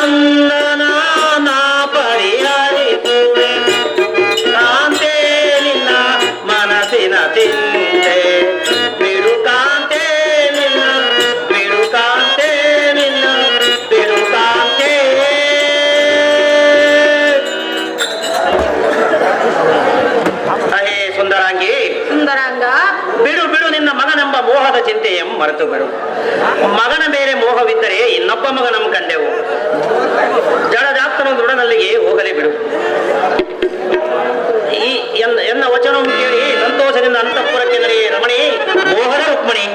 ಬಂಧನ ನಾ ಪರಿಹರಿಸುವೆ ಕಾಂತೆ ನಿನ್ನ ಮನಸ್ಸಿನ ಚಿಂತೆ ಬಿಡು ಕಾಂತೆ ನಿನ್ನ ಬಿಡು ಕಾಂತೆ ನಿನ್ನ ಬಿಡು ಕಾಂತೆ. ಹೇ ಸುಂದರಾಂಗಿ ಸುಂದರಾಂಗ, ಬಿಡು ಬಿಡು ನಿನ್ನ ಮಗನೆಂಬ ಮೋಹದ ಚಿಂತೆಯಂ ಮರೆತು ಬಿಡು. ಮಗನ ಬೇರೆ ಮೋಹವಿದ್ದರೆ ಇನ್ನೊಬ್ಬ ಮಗನಂ ಕಂಡೆವು. ಜಡಜಾತನ ದೃಢನಲ್ಲಿಗೆ ಹೋಗಲೇ ಬಿಡು. ಈ ಎನ್ನ ವಚನವನ್ನು ಕೇಳಿ ಸಂತೋಷದಿಂದ ಅಂತಃಪುರಕ್ಕೆ ನಡೆ ರಮಣಿ ಮೋಹದ ರುಕ್ಮಣಿ.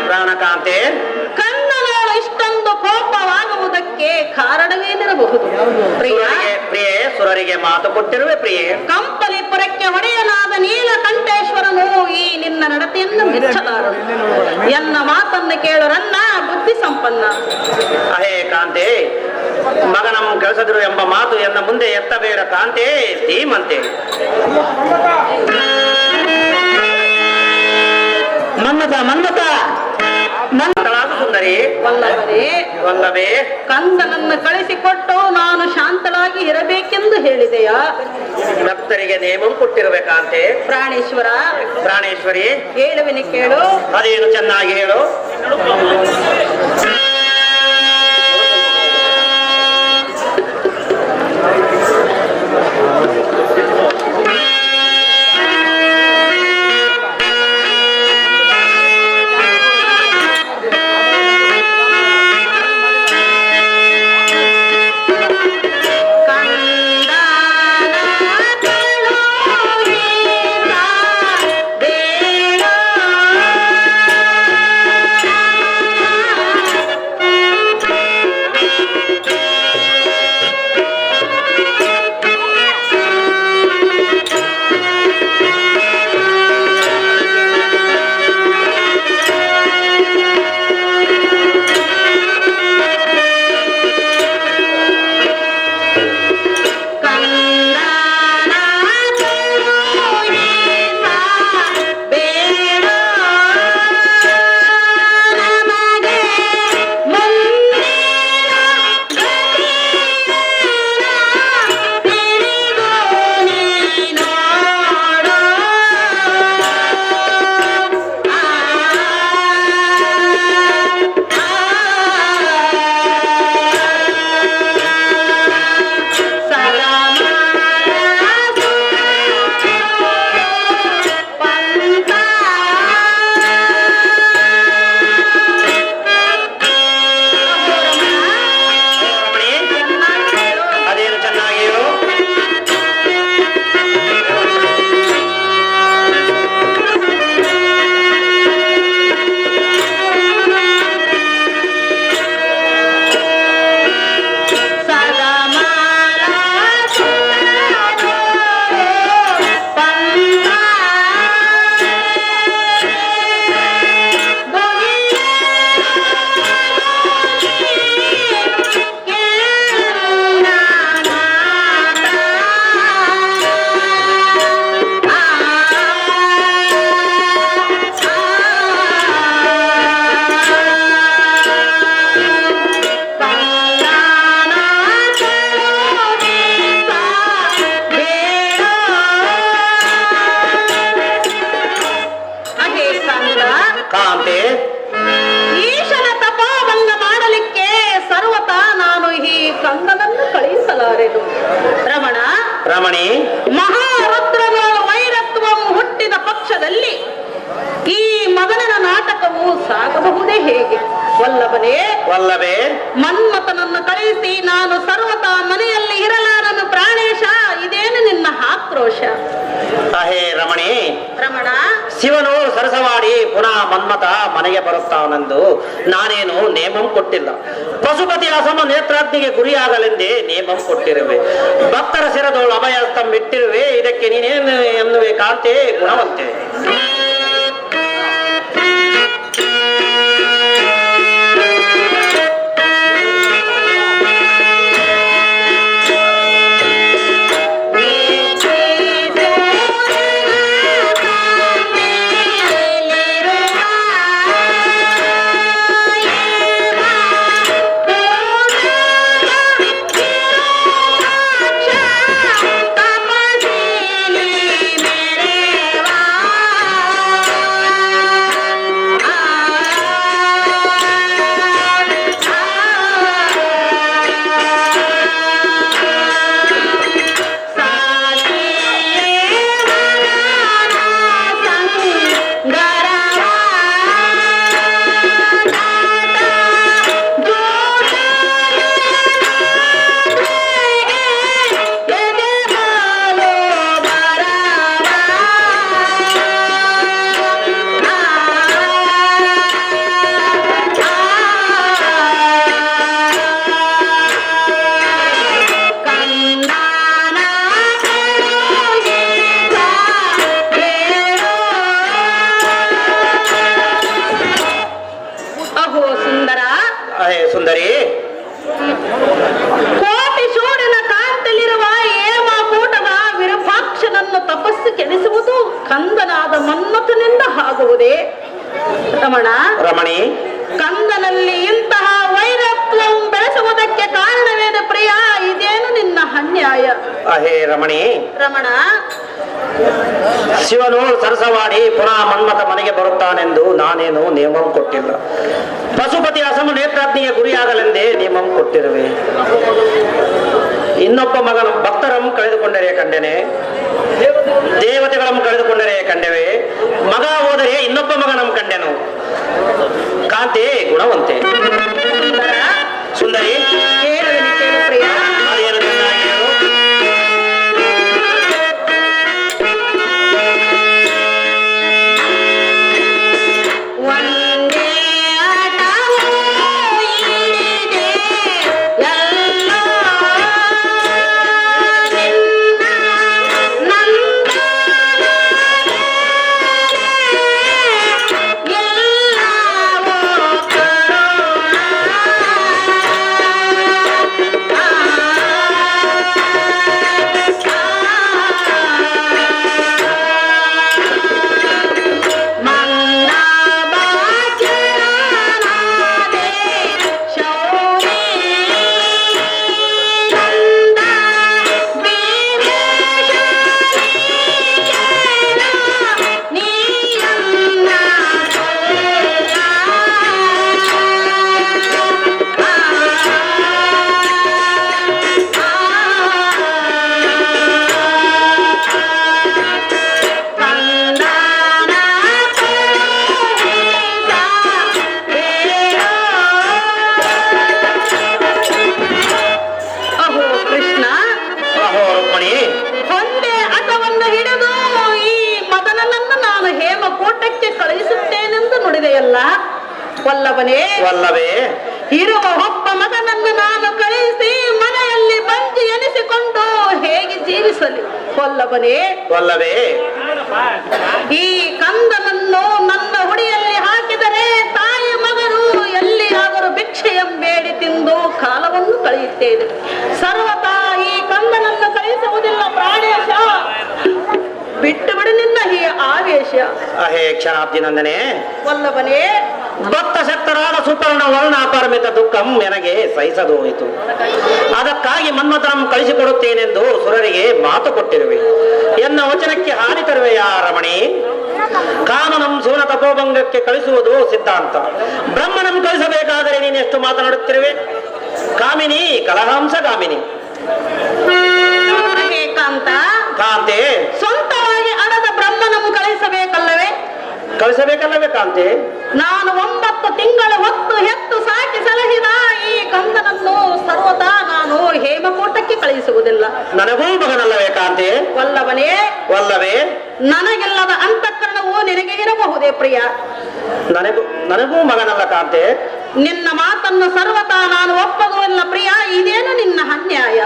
ಪ್ರಾಣಕಾಂತೆ, ಕಣ್ಣನೋಳು ಇಷ್ಟೊಂದು ಕೋಪವಾಗುವುದಕ್ಕೆ ಕಾರಣವೇನಿರಬಹುದು? ಪ್ರಿಯೆ ಸುರರಿಗೆ ಮಾತು ಕೊಟ್ಟಿರುವೆ ಪ್ರಿಯೆ. ಕಂಪಲಿಪುರಕ್ಕೆ ಒಡೆಯನಾದ ನೀಲಕಂಠೇಶ್ವರನು ಈ ನಿನ್ನ ನಡತೆಯನ್ನು ಮೆಚ್ಚಲಾರನು. ಎನ್ನ ಮಾತನ್ನು ಕೇಳುರನ್ನ ಬುದ್ಧಿ ಸಂಪನ್ನ. ಅಹೇ ಕಾಂತೆ, ಮಗನಂ ಕೆಲಸದಿರು ಎಂಬ ಮಾತು ಎನ್ನ ಮುಂದೆ ಎತ್ತಬೇಡ ಕಾಂತೆ ಧೀಮಂತೆ. ಮನ್ಮಥ ಮನ್ಮಥ ಮನ್ಮಥಳಾದ ಸುಂದರಿ ವಲ್ಲಭರೇ, ವಲ್ಲಭೆ, ಕಂದನನ್ನು ಕಳಿಸಿಕೊಟ್ಟು ನಾನು ಶಾಂತಳಾಗಿ ಇರಬೇಕೆಂದು ಹೇಳಿದೆಯಾ? ಭಕ್ತರಿಗೆ ನೇಮಂ ಕೊಟ್ಟಿರಬೇಕಂತೆ. ಪ್ರಾಣೇಶ್ವರ, ಪ್ರಾಣೇಶ್ವರಿ, ಹೇಳುವಿನಿ ಕೇಳು. ಅದೇನು ಚೆನ್ನಾಗಿ ಹೇಳು. ರಮಣಿ, ಮಹಾರುದ್ರನ ವೈರತ್ವವು ಹುಟ್ಟಿದ ಪಕ್ಷದಲ್ಲಿ ಈ ಮಗನ ನಾಟಕವು ಸಾಗಬಹುದೇ ಹೇಗೆ? ವಲ್ಲಭನೇ, ವಲ್ಲಭೆ, ಮನ್ಮಥನನ್ನು ಕಳಿಸಿ ನಾನು ಸರ್ವತಾ ಮನೆಯಲ್ಲಿ ಇರಲಾರನು ಪ್ರಾಣೇಶ, ಇದೇನು ನಿನ್ನ ಆಕ್ರೋಶ? ಅಹೇ ರಮಣಿ, ರಮಣ, ಶಿವನು ಸರಸವಾಡಿ ಪುನಃ ಮನ್ಮಥ ಮನೆಗೆ ಬರುತ್ತಾವನೆಂದು ನಾನೇನು ನೇಮಂ ಕೊಟ್ಟಿಲ್ಲ. ಪಶುಪತಿ ಅಸಮ ನೇತ್ರಾಗ್ನಿಗೆ ಗುರಿಯಾಗಲೆಂದೇ ನೇಮಂ ಕೊಟ್ಟಿರುವೆ. ಭಕ್ತರ ಶಿರದೋಳು ಅಭಯಸ್ತಂ ಬಿಟ್ಟಿರುವೆ. ಇದಕ್ಕೆ ನೀನೇನು ಎನ್ನುವೆ ಕಾಂತೆ ಗುಣವಂತೆ. ಸುಂದರಿ, ಕೋಟಿ ಸೂರ್ಯನ ಕಾಂತಲಿರುವ ಹೇಮಕೂಟದ ವಿರೂಪಾಕ್ಷನನ್ನು ತಪಸ್ಸು ಕೆಡಿಸುವುದು ಕಂದನಾದ ಮನ್ಮಥನಿಂದ ಆಗುವುದೇ? ರಮಣ, ರಮಣಿ, ಕಂದನಲ್ಲಿ ಇಂತಹ ವೈರತ್ವವು ಬೆಳೆಸುವುದಕ್ಕೆ ಕಾರಣವೇನು ಪ್ರಿಯ? ಇದೇನು ನಿನ್ನ ಅನ್ಯಾಯ? ಅಹೇ ರಮಣಿ, ರಮಣ, ಶಿವನು ಸರಸವಾಡಿ ಪುನಃ ಮನ್ಮಥ ಮನೆಗೆ ಬರುತ್ತಾನೆಂದು ನಾನೇನು ನೇಮಂ ಕೊಟ್ಟಿಲ್ಲ. ಪಶುಪತಿ ಅಸಮ ನೇತ್ರಾಗ್ನಿಗೆ ಗುರಿಯಾಗಲೆಂದೇ ನೇಮಂ ಕೊಟ್ಟಿರುವೆ. ಇನ್ನೊಬ್ಬ ಮಗನು ಭಕ್ತರಂ ಕಳೆದುಕೊಂಡರೆ ಕಂಡೆನೆ, ದೇವತೆಗಳನ್ನು ಕಳೆದುಕೊಂಡರೆ ಕಂಡೆವೆ. ಮಗ ಹೋದರೆ ಇನ್ನೊಬ್ಬ ಮಗನಂ ಕಂಡೆನು. ಕಾಂತೆ ಗುಣವಂತೆ. ಸುಂದರಿ, ಕೇಳುವೆನು ಕೇಳು ಪ್ರಿಯ. ಅದೇನು ಚೆನ್ನಾಗಿ ಹೇಳು. ಒಂದೇ ಆಟವೂ ಇಳಿದೆ ಎಲ್ಲ ನಿನ್ನ ಎಲ್ಲವೂ ವಲ್ಲಭನೇ, ವಲ್ಲಭೆ, ಇರುವ ಒಬ್ಬ ಮಗನನ್ನು ನಾನು ಕಳಿಸಿ ಮನೆಯಲ್ಲಿ ಬಂದು ಎನಿಸಿಕೊಂಡು ಹೇಗೆ ಜೀವಿಸಲಿ? ವಲ್ಲಭನೇ, ವಲ್ಲಭೆ, ಈ ಕಂದನನ್ನು ನನ್ನ ಹುಡಿಯಲ್ಲಿ ಹಾಕಿದರೆ ತಾಯಿ ಮಗನು ಎಲ್ಲಿಯಾದರೂ ಭಿಕ್ಷೆ ಎಂಬೇಡಿ ತಿಂದು ಕಾಲವನ್ನು ಕಳೆಯುತ್ತೇನೆ. ಸರ್ವತಾ ಈ ಕಂದನನ್ನು ಕಳಿಸುವುದಿಲ್ಲ ಪ್ರಾಣೇಶ. ಬಿಟ್ಟು ಬಿಡು ನಿನ್ನ ಈ ಆವೇಶ. ಅಹೇ ಕ್ಷಣಾಬ್ದಿ ನಂದನೆ, ವಲ್ಲಭನೇ, ಭಕ್ತ ಶಕ್ತರಾದ ಸುಪರ್ಣ ವರ್ಣಾಪರಮಿತ ದುಃಖಂ ನನಗೆ ಸಹಿಸದೋಯಿತು. ಅದಕ್ಕಾಗಿ ಮನ್ಮಥನಂ ಕಳಿಸಿಕೊಡುತ್ತೇನೆಂದು ಸುರರಿಗೆ ಮಾತು ಕೊಟ್ಟಿರುವೆ. ಎನ್ನ ವಚನಕ್ಕೆ ಹಾನಿ ತರುವೆಯಾ ರಮಣಿ? ಕಾಮನಂ ಸೂನ ತಪೋಭಂಗಕ್ಕೆ ಕಳಿಸುವುದು ಸಿದ್ಧಾಂತ. ಬ್ರಹ್ಮನಂ ಕಳಿಸಬೇಕಾದರೆ ನೀನೆಷ್ಟು ಮಾತನಾಡುತ್ತಿರುವೆ? ಕಾಮಿನಿ ಕಲಹಾಂಸ ಗಾಮಿನಿ. ಕಾಂತ, ಕಳಿಸಬೇಕಲ್ಲವೇ ಕಾಂತೆ? ನಾನು 9 ತಿಂಗಳ ಹೊತ್ತು ಹೆತ್ತು ಸಾಕಿ ಸಲಹಿದ ಈ ಕಂದನನ್ನು ಸರ್ವದಾ ನಾನು ಹೇಮಕೂಟಕ್ಕೆ ಕಳುಹಿಸುವುದಿಲ್ಲ. ನನಗೂ ಮಗನಲ್ಲವೇ ಕಾಂತೆ? ವಲ್ಲವನೇ, ವಲ್ಲವೇ? ನನಗಿಲ್ಲದ ಅಂತಃಕರಣವು ನಿನಗೆ ಇರಬಹುದೇ ಪ್ರಿಯ? ನನಗೂ ಮಗನಲ್ಲ ಕಾಂತೆ. ನಿನ್ನ ಮಾತನ್ನು ಸರ್ವತಾ ನಾನು ಒಪ್ಪಗುವುದಿಲ್ಲ ಪ್ರಿಯ. ಇದೇನು ನಿನ್ನ ಅನ್ಯಾಯ?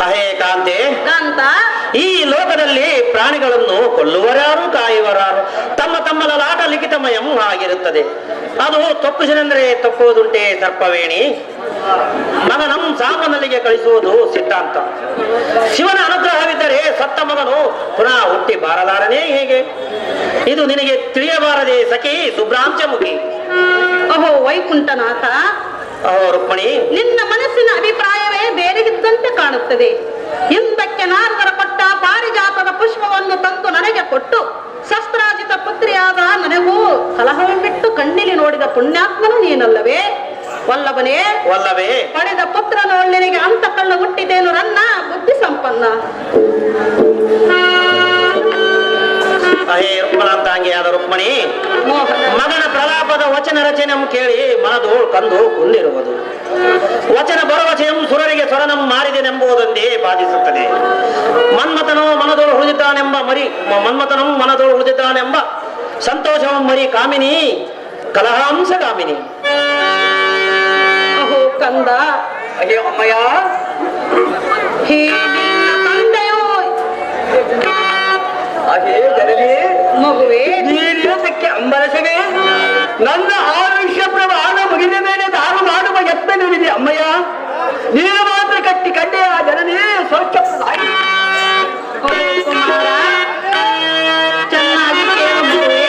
ಅಹೇ ಕಾಂತೆ, ಕಾಂತ, ಈ ಲೋಕದಲ್ಲಿ ಪ್ರಾಣಿಗಳನ್ನು ಕೊಲ್ಲುವರಾರು ಕಾಯುವರಾರು, ತಮ್ಮ ತಮ್ಮ ಲಾಟ ಲಿಖಿತಮಯಂ ಆಗಿರುತ್ತದೆ. ಅದು ತಪ್ಪುಸಿನೆಂದರೆ ತಪ್ಪುವುದುಂಟೆ ಸರ್ಪವೇಣಿ. ಮಗನಂ ಸಾಮನಲ್ಲಿಗೆ ಕಳಿಸುವುದು ಸಿದ್ಧಾಂತ. ಶಿವನ ಅನುಗ್ರಹವಿದ್ದರೆ ಸತ್ತ ಮಗನು ಪುನಃ ಹುಟ್ಟಿ ಬಾರಲಾರನೇ ಹೇಗೆ? ಇದು ನಿನಗೆ ತಿಳಿಯಬಾರದೆ ಸಖಿ ಶುಭ್ರಾಂಶಮುಖಿ. ಅಹೋ ವೈಕುಂಠನಾಥ, ಅಹೋ ರುಕ್ಮಿಣಿ, ನಿನ್ನ ಮನಸ್ಸಿನ ಅಭಿಪ್ರಾಯವೇ ಬೇರೆಗಿದ್ದಂತೆ ಕಾಣುತ್ತದೆ. ಹಿಂದಕ್ಕೆ ನಾರದರ ಕೊಟ್ಟ ಪಾರಿಜಾತದ ಪುಷ್ಪವನ್ನು ತಂದು ನನಗೆ ಕೊಟ್ಟು ಶಸ್ತ್ರಾಜಿತ ಪುತ್ರಿಯಾದ ನನಗೂ ಕಲಹವಿಟ್ಟು ಕಣ್ಣಿಲಿ ನೋಡಿದ ಪುಣ್ಯಾತ್ಮನು ನೀನಲ್ಲವೇ? ವಲ್ಲಭನೇ, ವಲ್ಲವೇ? ಪಡೆದ ಪುತ್ರನೊಳ್ಳೆನಿಗೆ ಅಂತ ಕಳ್ಳ ಹುಟ್ಟಿದೇನು ನನ್ನ ಬುದ್ಧಿ ಸಂಪನ್ನ. ಅಹೇ ರುಕ್ಮಣಾಂತಾಂಗಿಯಾದ ರುಕ್ಮಿಣಿ, ಮಗನ ಪ್ರಲಾಪದ ವಚನ ರಚನೆ ಕೇಳಿ ಮನದೋಳು ಕಂದು ಕುಂದಿರುವುದು. ವಚನ ಭರವಸೆಯಂ ಸುರರಿಗೆ ಸ್ವರನಂ ಮಾರಿದೆನೆಂಬುದೊಂದೇ ಬಾಧಿಸುತ್ತದೆ. ಮನ್ಮಥನೋ ಮನದೋಳು ಉಳಿದಿದ್ದಾನೆಂಬ ಸಂತೋಷವಂ ಮರಿ ಕಾಮಿನಿ ಕಲಹಾಂಸ ಕಾಮಿನಿ. ಅಹೋ ಕಂದ, ಅಯ್ಯೋ ಅಮ್ಮಯ್ಯ, ತಂದೆಯೋ ಅಹೇ ಜನನಿ, ಮಗುವೆ, ನೀನಿರೋದಕ್ಕೆ ಅಂಬರಸವೇ? ನನ್ನ ಆಯುಷ್ಯ ಪ್ರಮಾಣ ಮುಗಿದ ಮೇಲೆ ದಾನ ಮಾಡುವ ಯತ್ನವಿದೆ ಅಮ್ಮಯ್ಯ. ನೀನು ಮಾತ್ರ ಕಟ್ಟಿ ಕಂಡೆಯ ಜನನಿ ಸೌಖ್ಯ ಚೆನ್ನಾಗಿ ಕೇಳು ಮಗುವೆ.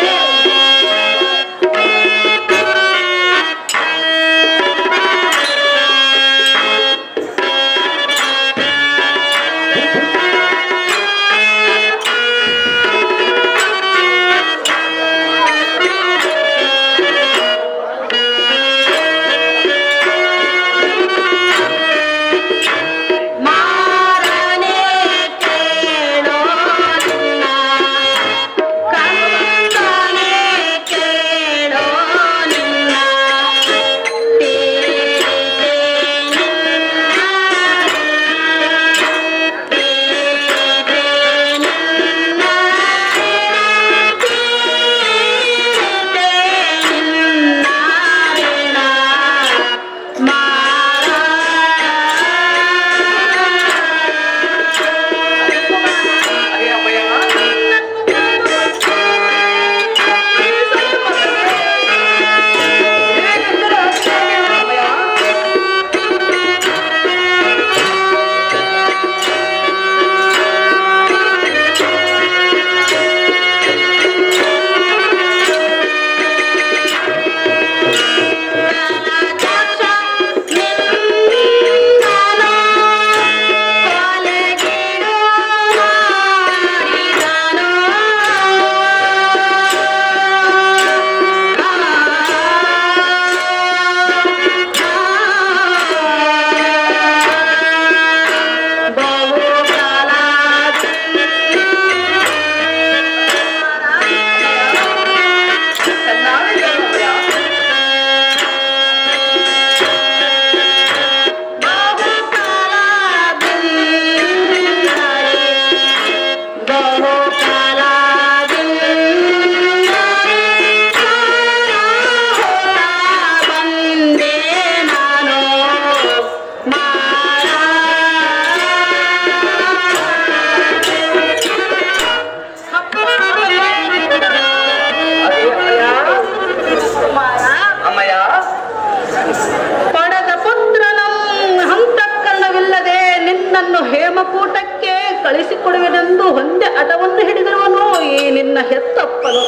ಹೇಮಕೂಟಕ್ಕೆ ಕಳಿಸಿಕೊಡುವೆನೆಂದು ಹೊಂದೆ ಅಟವನ್ನು ಹಿಡಿದಿರುವನು ಈ ನಿನ್ನ ಹೆತ್ತಪ್ಪನು.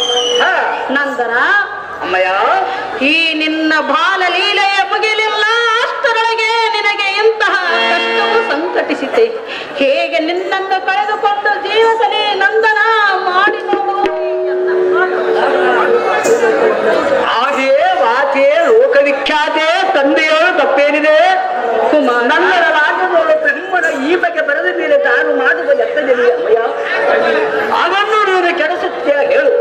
ನಂತರ ಅಮ್ಮಯ್ಯ, ಈ ನಿನ್ನ ಬಾಲ ಲೀಲೆಯ ಮುಗಿಲಿಲ್ಲ ಅಷ್ಟರೊಳಗೆ ನಿನಗೆ ಇಂತಹ ಕಷ್ಟವು ಸಂಕಟಿಸಿತೆ. ಹೇಗೆ ನಿನ್ನನ್ನು ಕಳೆದುಕೊಂಡು ಜೀವಿಸಲಿ ನಂದನ ಮಾಡಿ ನೋಡು. ಹಾಗೆ ವಾಚೆ ಲೋಕವಿಖ್ಯಾತೆ ತಂದೆಯವರು ತಪ್ಪೇನಿದೆ? ಕುಮಾರ, ನನ್ನ ರಾಜನೋಳು ಬ್ರಹ್ಮಣ ಈ ಬಗ್ಗೆ ಬರೆದ ಮೇಲೆ ತಾನು ಮಾಡುವ ಯತ್ನದಲ್ಲಿ ಅಮ್ಮಯ್ಯ, ಅದನ್ನು ನೀನು ಕೆಡಿಸುತ್ತೀಯ ಹೇಳು.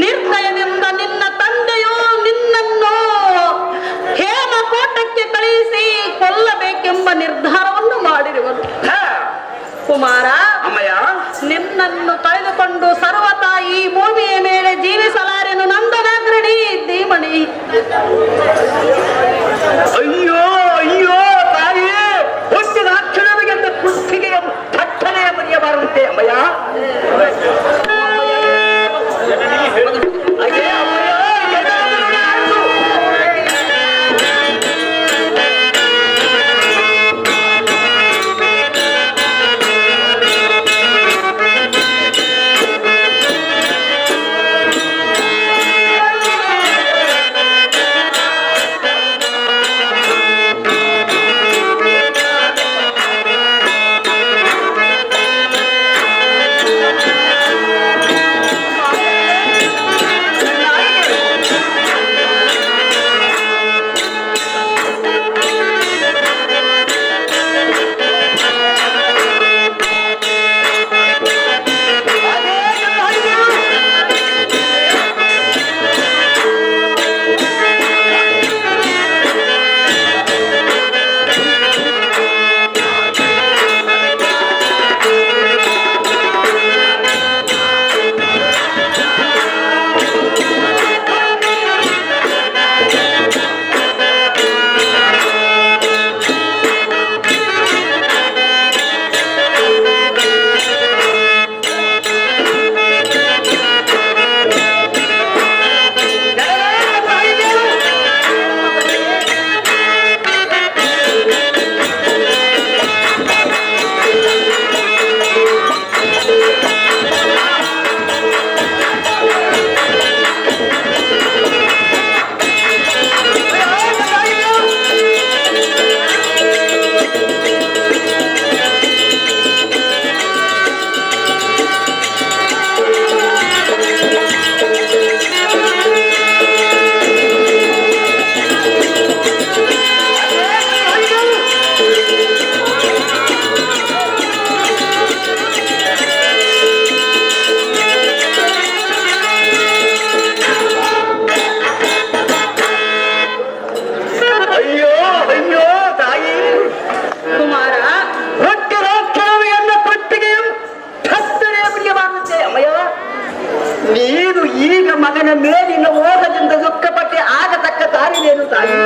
ನಿರ್ದಯದಿಂದ ನಿನ್ನ ತಂದೆಯು ನಿನ್ನನ್ನು ಹೇಮಕೋಟಕ್ಕೆ ಕಳುಹಿಸಿ ಕೊಲ್ಲಬೇಕೆಂಬ ನಿರ್ಧಾರವನ್ನು ಮಾಡಿರುವರು. ಕುಮಾರ, ಅಮ್ಮಯ್ಯ, ನಿನ್ನನ್ನು ಕಳೆದುಕೊಂಡು ಸರ್ವತಾ ಈ ಭೂಮಿಯ ಮೇಲೆ ಜೀವಿಸಲಾರೆನು ನಂದನಾಗ್ರಣಿ ಧೀಮಣಿ. ಅಯ್ಯೋ ಅಯ್ಯೋ ತಾಯಿ, ಹುಟ್ಟಿದ ಅಕ್ಷರವಿಗೆಂದ ಕುಸ್ತಿಗೆಯ ಥಟ್ಟನೆಯ ಮರೆಯಬಾರಂತೆ ಅಮ್ಮಯ್ಯ. ನೀನು ಈಗ ಮಗನ ಮೇಲಿನ ಮೋಹದಿಂದ ದುಃಖಪಟ್ಟೆ ಆಗತಕ್ಕ ದಾರಿನೇನು ತಾಯಿ?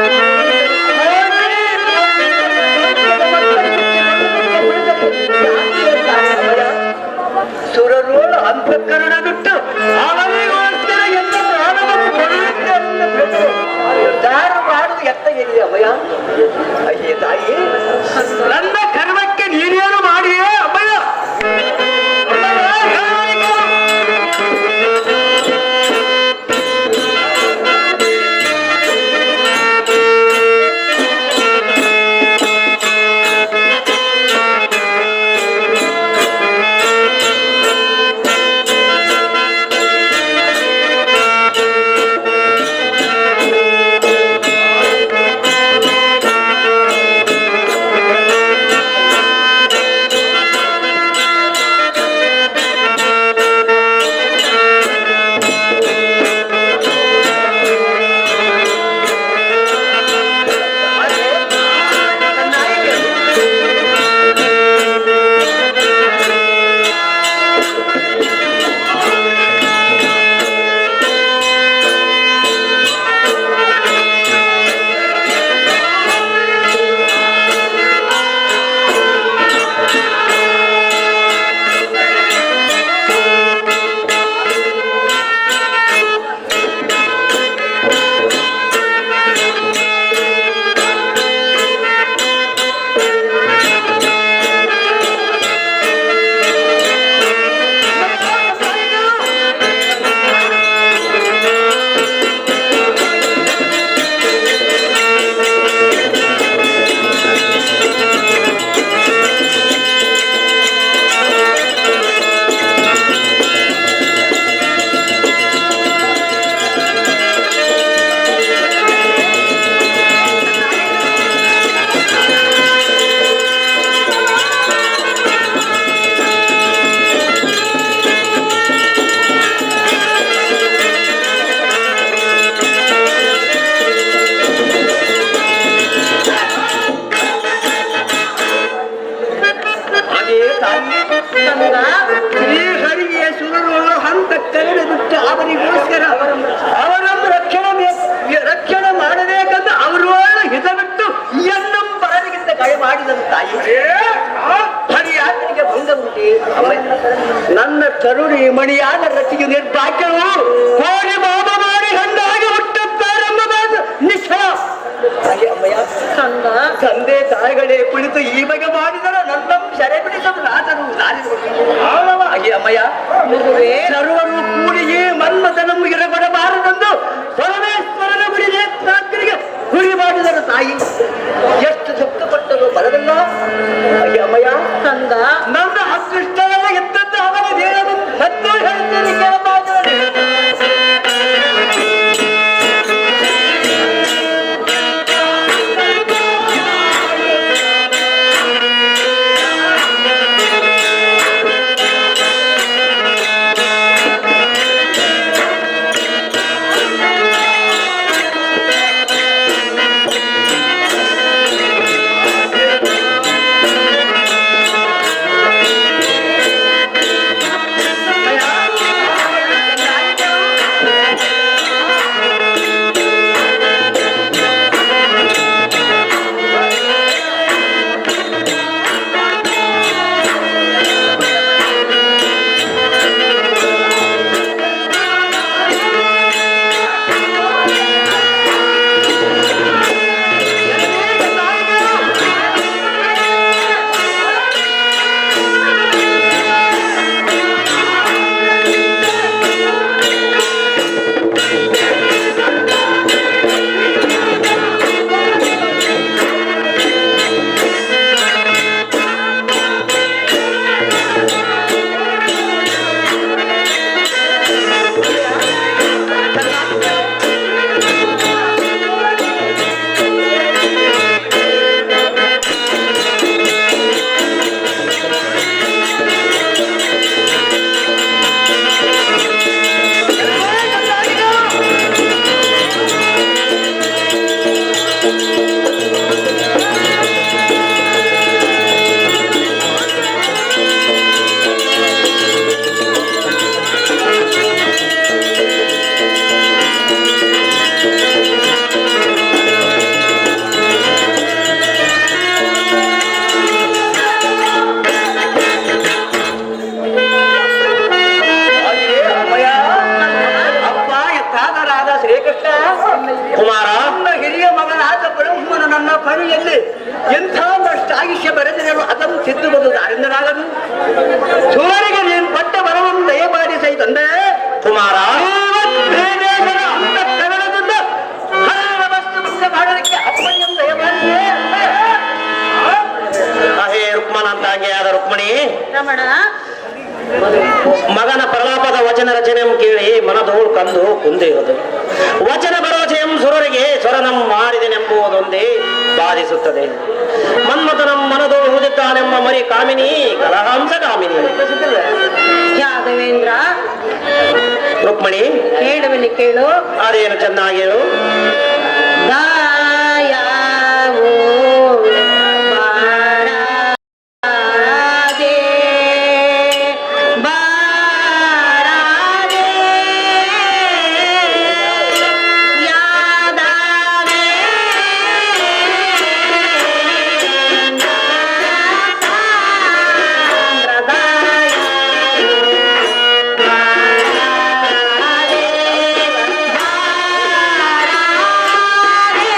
ಸುರರೋಳ ಅಂತಃಕರಣ ಬಿಟ್ಟು ಅವನಿಗೋಸ್ಕರ ಎಲ್ಲ ಪ್ರಾಣವನ್ನು ಕೊಡುವುದನ್ನು ಬಿಟ್ಟು ದಾರು ಮಾಡುವುದು ಎತ್ತ ಎಲ್ಲಿ ಅಮಯ? ಅಯ್ಯೇ ತಾಯಿ, ನನ್ನ ಕರ್ಮಕ್ಕೆ ನೀನೇನು ಮಾಡಿಯೇ ಅಮಯ? ಬಿಟ್ಟು ಅವರಿಗೋಸ್ಕರ ಅವರನ್ನು ರಕ್ಷಣೆ ಮಾಡಬೇಕಂತ ಅವರೊಳ ಹಿತ ಬಿಟ್ಟು ಎನ್ನಂ ಬಾರಿಗಿಂತ ಕೈ ಮಾಡಿದನು ತಾಯಿ. ಹರಿಯಾತ್ರಿಗೆ ಭಂಗ ಉಂಟೆ ನನ್ನ ಕರುಣಿ ಮಣಿಯಾದ ರತಿಗೆ ನಿರ್ಭಾಗ್ಯವು ಕೋರಿ ಮಾಮ ಮಾಡಿ ಹಂಗಾಗಿ ಹುಟ್ಟುತ್ತಾರೆಂಬ ಮಾತು ನಿಶ್ಚಯ. ಹಾಗೆ ಅಮ್ಮಯ್ಯ ಕಂದ ತಂದೆ ತಾಯಿಗಳೇ ಕುಳಿತು ಈ ಬಗೆ ಮಾಡಿದರೆ ನನ್ನನ್ನು ಸೆರೆ ಬಿಡಿಸಲು ರಾಜರು ಹಾಗೆ ಅಮ್ಮಯ್ಯ ಮಗುವೇ ಸರ್ವರು ಕೂಡಿ ಈ ಮನ್ಮಥನನ್ನು ಇರಬಡಬಾರದೆಂದು ಪರಮೇಶ್ವರನ ಗುಡಿ ನೇತ್ರಾಗ್ನಿಗೆ ಗುರಿ ಮಾಡಿದರು ತಾಯಿ. ಎಷ್ಟು ದುಃಖಪಟ್ಟರು ಬರಲಿಲ್ಲ. ಹಾಗೆ ಅಮ್ಮಯ್ಯ ಕಂದ ನನ್ನ ಅದೃಷ್ಟವೆಲ್ಲ ಎತ್ತದ್ದು ಅವನ ದೇವರು ಮತ್ತು ಹೇಳ್ತೀನಿ ಕೇಳಬಾರದು. ಕುಮಾರ ಹಿರಿಯ ಮಗನಾದ ಬ್ರಹ್ಮನು ನನ್ನ ಕಣಿಯಲ್ಲಿ ಎಂಥ ನಷ್ಟಾಯುಷ್ಯ ಬರೆದಿರಲು ಅದನ್ನು ತಿದ್ದುವುದು ದಾರಿಂದರಾಗದು. ಸೂರಿಗೆ ನೀನು ಪಟ್ಟ ಬರವನ್ನು ದಯಮಾಡಿ ಸೈ ತಂದೆ ಕುಮಾರ ಕನ್ನಡದಿಂದ ವಸ್ತು ಮಾಡೋದಕ್ಕೆ ಅಪ್ಪನಿಯನ್ನು ದಯಮಾಡಿದೆ. ಹೇ ರುಕ್ಮನ ಅಂತಾಗೆ ಆದ ರುಕ್ಮಣಿ ರಮಣ ಮಗನ ಪ್ರಲಾಪದ ವಚನ ರಚನೆ ಕೇಳಿ ಮನದೋಳು ಕಂದು ಕುಂದಿರುವುದು. ವಚನ ಭರವಸೆಯಂ ಸುರರಿಗೆ ಸ್ವರನಂ ಮಾಡಿದೆನೆಂಬುವುದೊಂದೇ ಬಾಧಿಸುತ್ತದೆ. ಮನ್ಮಥನಂ ಮನದೋಳು ಹುದುತ್ತಾನೆಂಬ ಮರಿ ಕಾಮಿನಿ ಕಲಹಾಂಸ ಕಾಮಿನಿ. ಯಾದವೇಂದ್ರ ರುಕ್ಮಣಿ ಹೇಳುವನಿ ಕೇಳು. ಅದೇನು ಚೆನ್ನಾಗಿ ಹೇಳು. ದಾಯಾವೋ ಬಾರಾದೆ ಬಾರಾದೆ ಯಾದವೇ ಸಾಂಪ್ರದಾಯ ಬಾರಾದೆ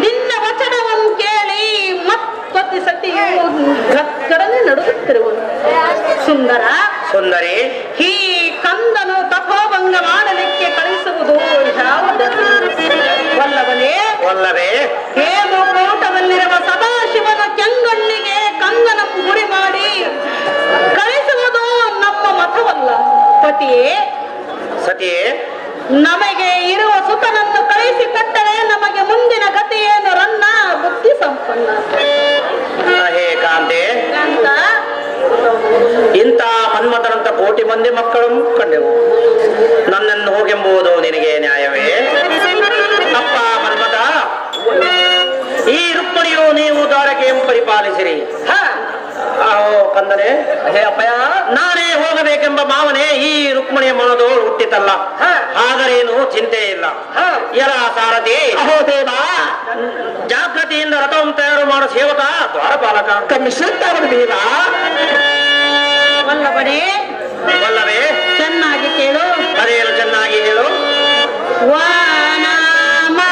ನಿನ್ನ ವಚನವನ್ನು ಕೇಳಿ ಮತ್ತೊಂದು ಸತಿಯು ಗಕ್ಕಡನೆ ನಡುಗುತ್ತಿರುವನು. ಸುಂದರ ಸುಂದರಿ, ಈ ಕಂದನು ತಪೋಭಂಗ ಮಾಡಲಿಕ್ಕೆ ಕಳಿಸುವುದು ಯಾವುದನ್ನು ವಲ್ಲವನೇ? ವಲ್ಲವೇ? ಹೇಮಕೂಟದಲ್ಲಿರುವ ಸದಾಶಿವನ ಕೆಂಗಣ್ಣಿಗೆ ಕಂದನ ಗುರಿ ಮಾಡಿ ಕಳಿಸುವುದು ನಮ್ಮ ಮತವಲ್ಲ. ಪತಿಯೇ, ಸತಿಯೇ, ನಮಗೆ ಇರುವ ಸುತನನ್ನು ಕಳಿಸಿಕೊಟ್ಟರೆ ನಮಗೆ ಮುಂದಿನ ಗತಿ ಏನು ರನ್ನ ಬುದ್ಧಿ ಸಂಪನ್ನ. ಹೇ ಕಾಂತೆ, ಅಂತ ಇಂಥ ಮನ್ಮಥನಂತ ಕೋಟಿ ಮಂದಿ ಮಕ್ಕಳು ಕಂಡೆವು, ನನ್ನನ್ನು ಹೋಗೆಂಬುದು ನಿನಗೆ ನ್ಯಾಯವೇ? ಅಪ್ಪ ಮನ್ಮಥ, ಈ ರುಕ್ಮಿಣಿಯು ನೀವು ದ್ವಾರಕೆಯನ್ನು ಪರಿಪಾಲಿಸಿರಿ. ಆಹೋ ಕಂದನೆ, ಹೇ ಅಪ್ಪಯ್ಯ, ನಾನೇ ಹೋಗಬೇಕೆಂಬ ಭಾವನೆ ಈ ರುಕ್ಮಿಣಿಯ ಮನದೋಳು ಹುಟ್ಟಿತಲ್ಲ, ಆದರೇನು ಚಿಂತೆ ಇಲ್ಲ. ಎಲ ಸಾರಥಿ, ಅಹೋ ದೇವ, ಜಾಗೃತಿಯಿಂದ ರಥವನ್ನು ತಯಾರು ಮಾಡೋ ಸೇವಕ ದ್ವಾರಪಾಲಕ ದೇವ. ವಲ್ಲಭನೇ, ವಲ್ಲವೇ? ಚೆನ್ನಾಗಿ ಕೇಳು. ಅದೇನು ಚೆನ್ನಾಗಿ ಹೇಳು. ವನಮಾಲೆ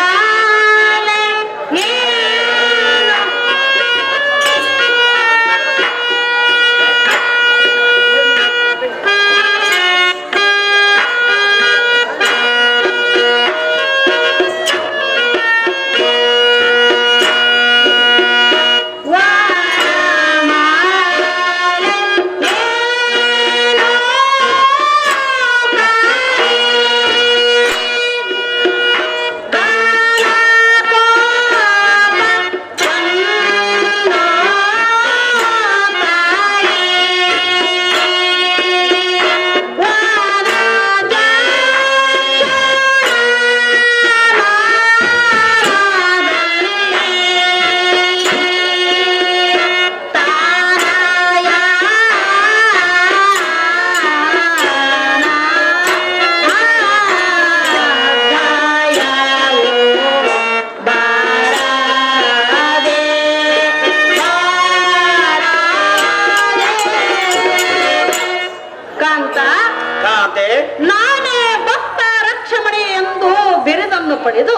ನಾನೇ ಭಕ್ತ ರಕ್ಷಮಣಿ ಎಂದು ಬಿರುದನ್ನು ಪಡೆದು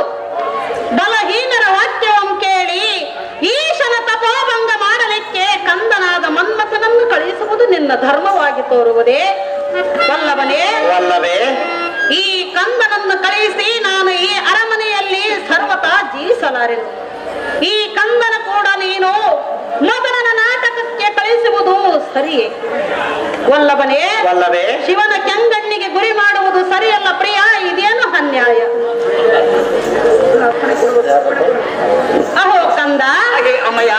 ಬಲಹೀನರ ವಾಕ್ಯವನ್ನು ಕೇಳಿ ಈಶನ ತಪೋಭಂಗ ಮಾಡಲಿಕ್ಕೆ ಕಂದನಾದ ಮನ್ಮಥನನ್ನು ಕಳಿಸುವುದು ನಿನ್ನ ಧರ್ಮವಾಗಿ ತೋರುವುದೇ? ವಲ್ಲಭನೇ, ವಲ್ಲವೇ? ಈ ಕಂದನನ್ನು ಕಳಿಸಿ ನಾನು ಈ ಅರಮನೆಯಲ್ಲಿ ಸರ್ವತಾ ಜೀವಿಸಲಾರೆನು. ಈ ಕಂದನ ಕೂಡ ನೀನು ಮದನನ ನಾಟಕಕ್ಕೆ ಕಳಿಸುವುದು ಸರಿಯೇ? ವಲ್ಲಭನೇ, ವಲ್ಲವೇ? ಶಿವನ ಕೆಂಗಣ್ಣಿಗೆ ಗುರಿ ಮಾಡುವುದು ಸರಿಯಲ್ಲ ಪ್ರಿಯ, ಇದೇನು ಅನ್ಯಾಯ. ಅಹೋ ಕಂದ, ಹಾಗೆ ಅಮ್ಮಯ್ಯ,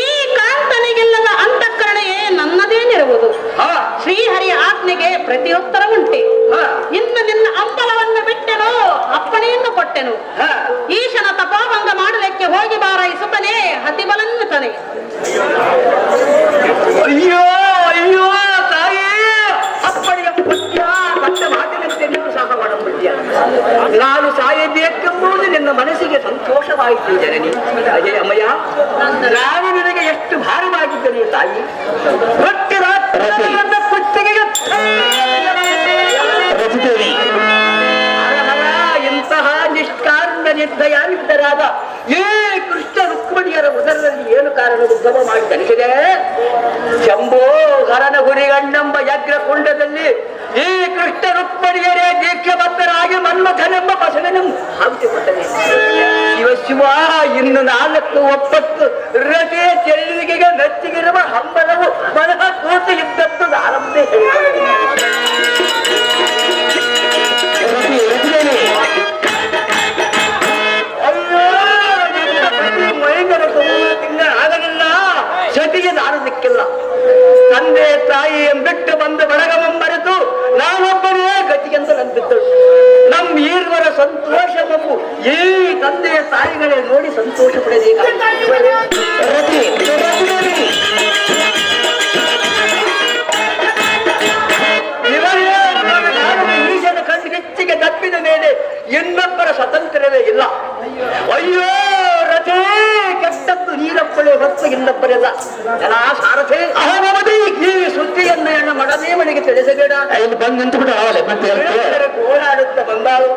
ಈ ಕಾಂತನಿಗಿಲ್ಲದ ಅಂತಃಕರಣೆಯೇ ನನ್ನದೇನಿರುವುದು. ಶ್ರೀಹರಿಯ ಆಜ್ಞೆಗೆ ಪ್ರತಿಯುತ್ತರ ಉಂಟೆ. ಇನ್ನು ನಿನ್ನ ಅಂಬಲವನ್ನು ಬಿಟ್ಟೆನು, ಅಪ್ಪಣೆಯನ್ನು ಕೊಟ್ಟೆನು. ಈಶನ ತಪೋಭಂಗ ಮಾಡಲಿಕ್ಕೆ ಹೋಗಿ ಬಾರ ಸುತನೇ ಹತಿಬಲನ್ನು ತನೆ. ಅಯ್ಯೋ ಅಯ್ಯೋ ತಾಯಿ, ಅಪ್ಪಣಿಯ ಪುಟ್ಯ ಮತ್ತೆ ಮಾತಿನಂತೆ ನೀವು ಸಹ ಮಾಡಬಿಟ್ಯ. ನಾನು ಸಾಯಬೇಕೆಂಬುದು ನಿನ್ನ ಮನಸ್ಸಿಗೆ ಸಂತೋಷವಾಯಿತು ಜನನಿ. ಅಜಯ ಅಮ್ಮಯ್ಯ, ನಾನು ನಿನಗೆ ಎಷ್ಟು ಭಾರವಾಗಿದ್ದರೆ ತಾಯಿ. ನನ್ನ ಕುತ್ತಿಗೆಗೆ ಇಂತಹ ನಿಷ್ಕಾರಣ ನಿರ್ದಯಾನಿದ್ದರಾದ ಈ ಕೃಷ್ಣ ರುಕ್ಮಿಣಿಯರ ಉದರದಲ್ಲಿ ಏನು ಕಾರಣ ಉದ್ಭವ ಮಾಡಿ ತನಿಸಿದೆ? ಶಂಭೋ ಹರನ ಹುರಿಗಣ್ಣೆಂಬ ಯಜ್ಞ ಕುಂಡದಲ್ಲಿ ಈ ಕೃಷ್ಣ ರುಕ್ಮಿಣಿಯರೇ ದೀಕ್ಷಾಬದ್ಧರಾಗಿ ಮನ್ಮಥನೆಂಬ ಬಸವನನ್ನು ಹಾಕಿಕೊಟ್ಟನೆ. ಶಿವ ಶಿವ, ಇನ್ನು 4 ಒಪ್ಪತ್ತು ರತಿ ಚೆಲ್ಲಿಗೆಗೆ ಮೆಚ್ಚಿಗಿರುವ ಹಂಬಲವು ಮನಃ ಕೂತು ಇದ್ದದ್ದು ಆರಂಭೆ ಹೇಳಿಕೊಳ್ಳಿ. ಸತಿಗೆ ದಾರದಿಕ್ಕಿಲ್ಲ. ತಂದೆ ತಾಯಿ ಬಿಟ್ಟು ಬಂದು ಬಳಗವೆಂಬರೆತು ನಾವೊಬ್ಬರೇ ಗತಿಗೆಂದು ನಂಬಿದ್ದಳು. ನಮ್ಮ ಈರ್ವರ ಸಂತೋಷವನ್ನು ಈ ತಂದೆಯ ತಾಯಿಗಳೇ ನೋಡಿ ಸಂತೋಷ ಪಡೆಯಬೇಕು. ಈಶನ ಕಣ್ಣಿಗೆಚ್ಚಿಗೆ ತಪ್ಪಿದ ಮೇಲೆ ಇನ್ನೊಬ್ಬರ ಸ್ವತಂತ್ರವೇ ಇಲ್ಲ. ಅಯ್ಯೋ ರಥೇ, ಕೆಟ್ಟದ್ದು ನೀರಪ್ಪಳೆ ಹೊತ್ತು ಇನ್ನೊಬ್ಬರೆಲ್ಲ. ಸಾರಥೆ, ಈ ಸುದ್ದಿಯನ್ನು ಎಣ್ಣ ಮಡದೇ ಮನೆಗೆ ತಿಳಿಸಬೇಡ. ಇಲ್ಲಿ ಬಂದು ನಿಂತುಬಿಟ್ಟು ಅವಲೆ ಮತ್ತೆ ಹೇಳಿದರೆ ಓಡಾಡುತ್ತಾ ಬಂದಾಳು.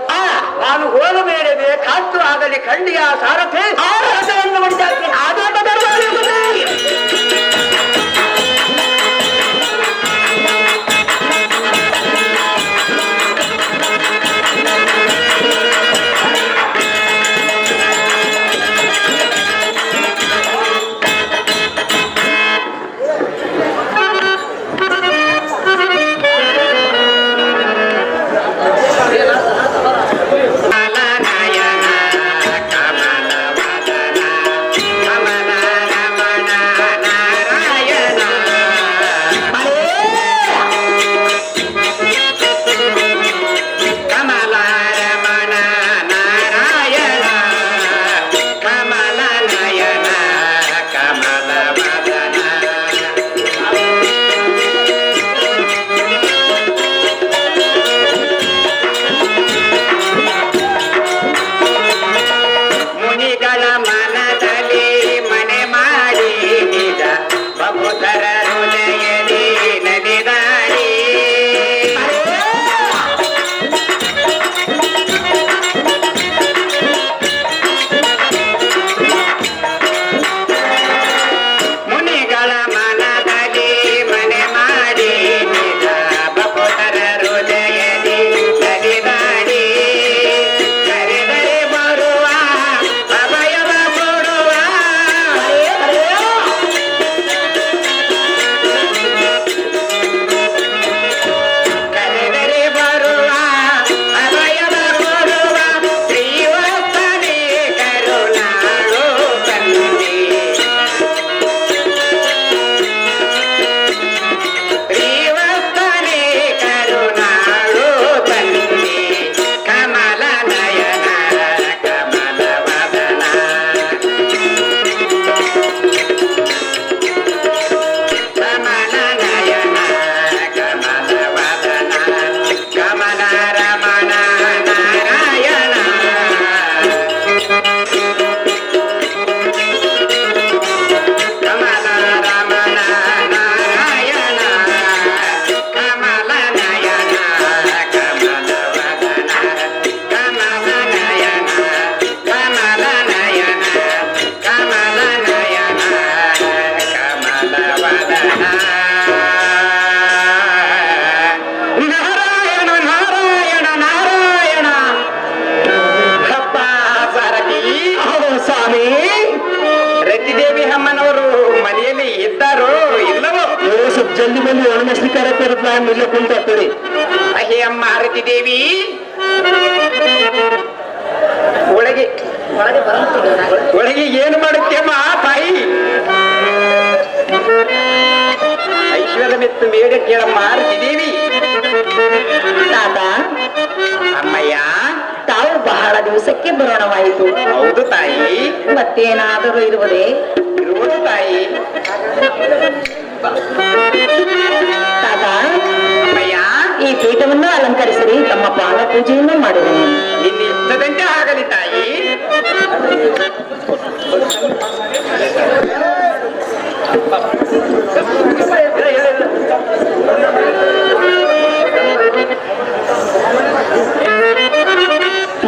ನಾನು ಹೋಗಬೇಡವೇ ಕಾತ್ತು ಆಗಲಿ ಖಂಡಿಯ ಸಾರಥಿ ರಥವನ್ನು ಮಾಡಿದ್ದಾಗ್ತದೆ. ಜಲ್ದಿ ಬಂದು ಒಣಗಿಸ್ಲಿ ಕಾರ್ಯಕ್ರಮ ಇಲ್ಲೇ ಕುಂತಾಗ್ತದೆ. ಅಹೇ ಅಮ್ಮ ಆರತಿ ದೇವಿ ಒಳಗೆ ಒಳಗೆ ಏನು ಮಾಡುತ್ತೇಮ್ಮ ತಾಯಿ? ಐಶ್ವರ್ಯ ಮೆತ್ತು ಮೇಡ ಕೇಳಮ್ಮ ಆರತಿ ದೇವಿ. ತಾತ, ಅಮ್ಮಯ್ಯ, ತಾವು ಬಹಳ ದಿವಸಕ್ಕೆ ಬರೋಣವಾಯಿತು. ಹೌದು ತಾಯಿ. ಮತ್ತೇನಾದರೂ ಇರುವುದೇ? ಇರುವುದು ತಾಯಿ. ತಾತ, ಅಮ್ಮಯ್ಯ, ಈ ಪೀಠವನ್ನು ಅಲಂಕರಿಸಿರಿ, ತಮ್ಮ ಪಾದ ಪೂಜೆಯನ್ನು ಮಾಡಿದನು. ನಿನ್ನ ಇಷ್ಟದಂತೆ ಆಗಲಿ ತಾಯಿ.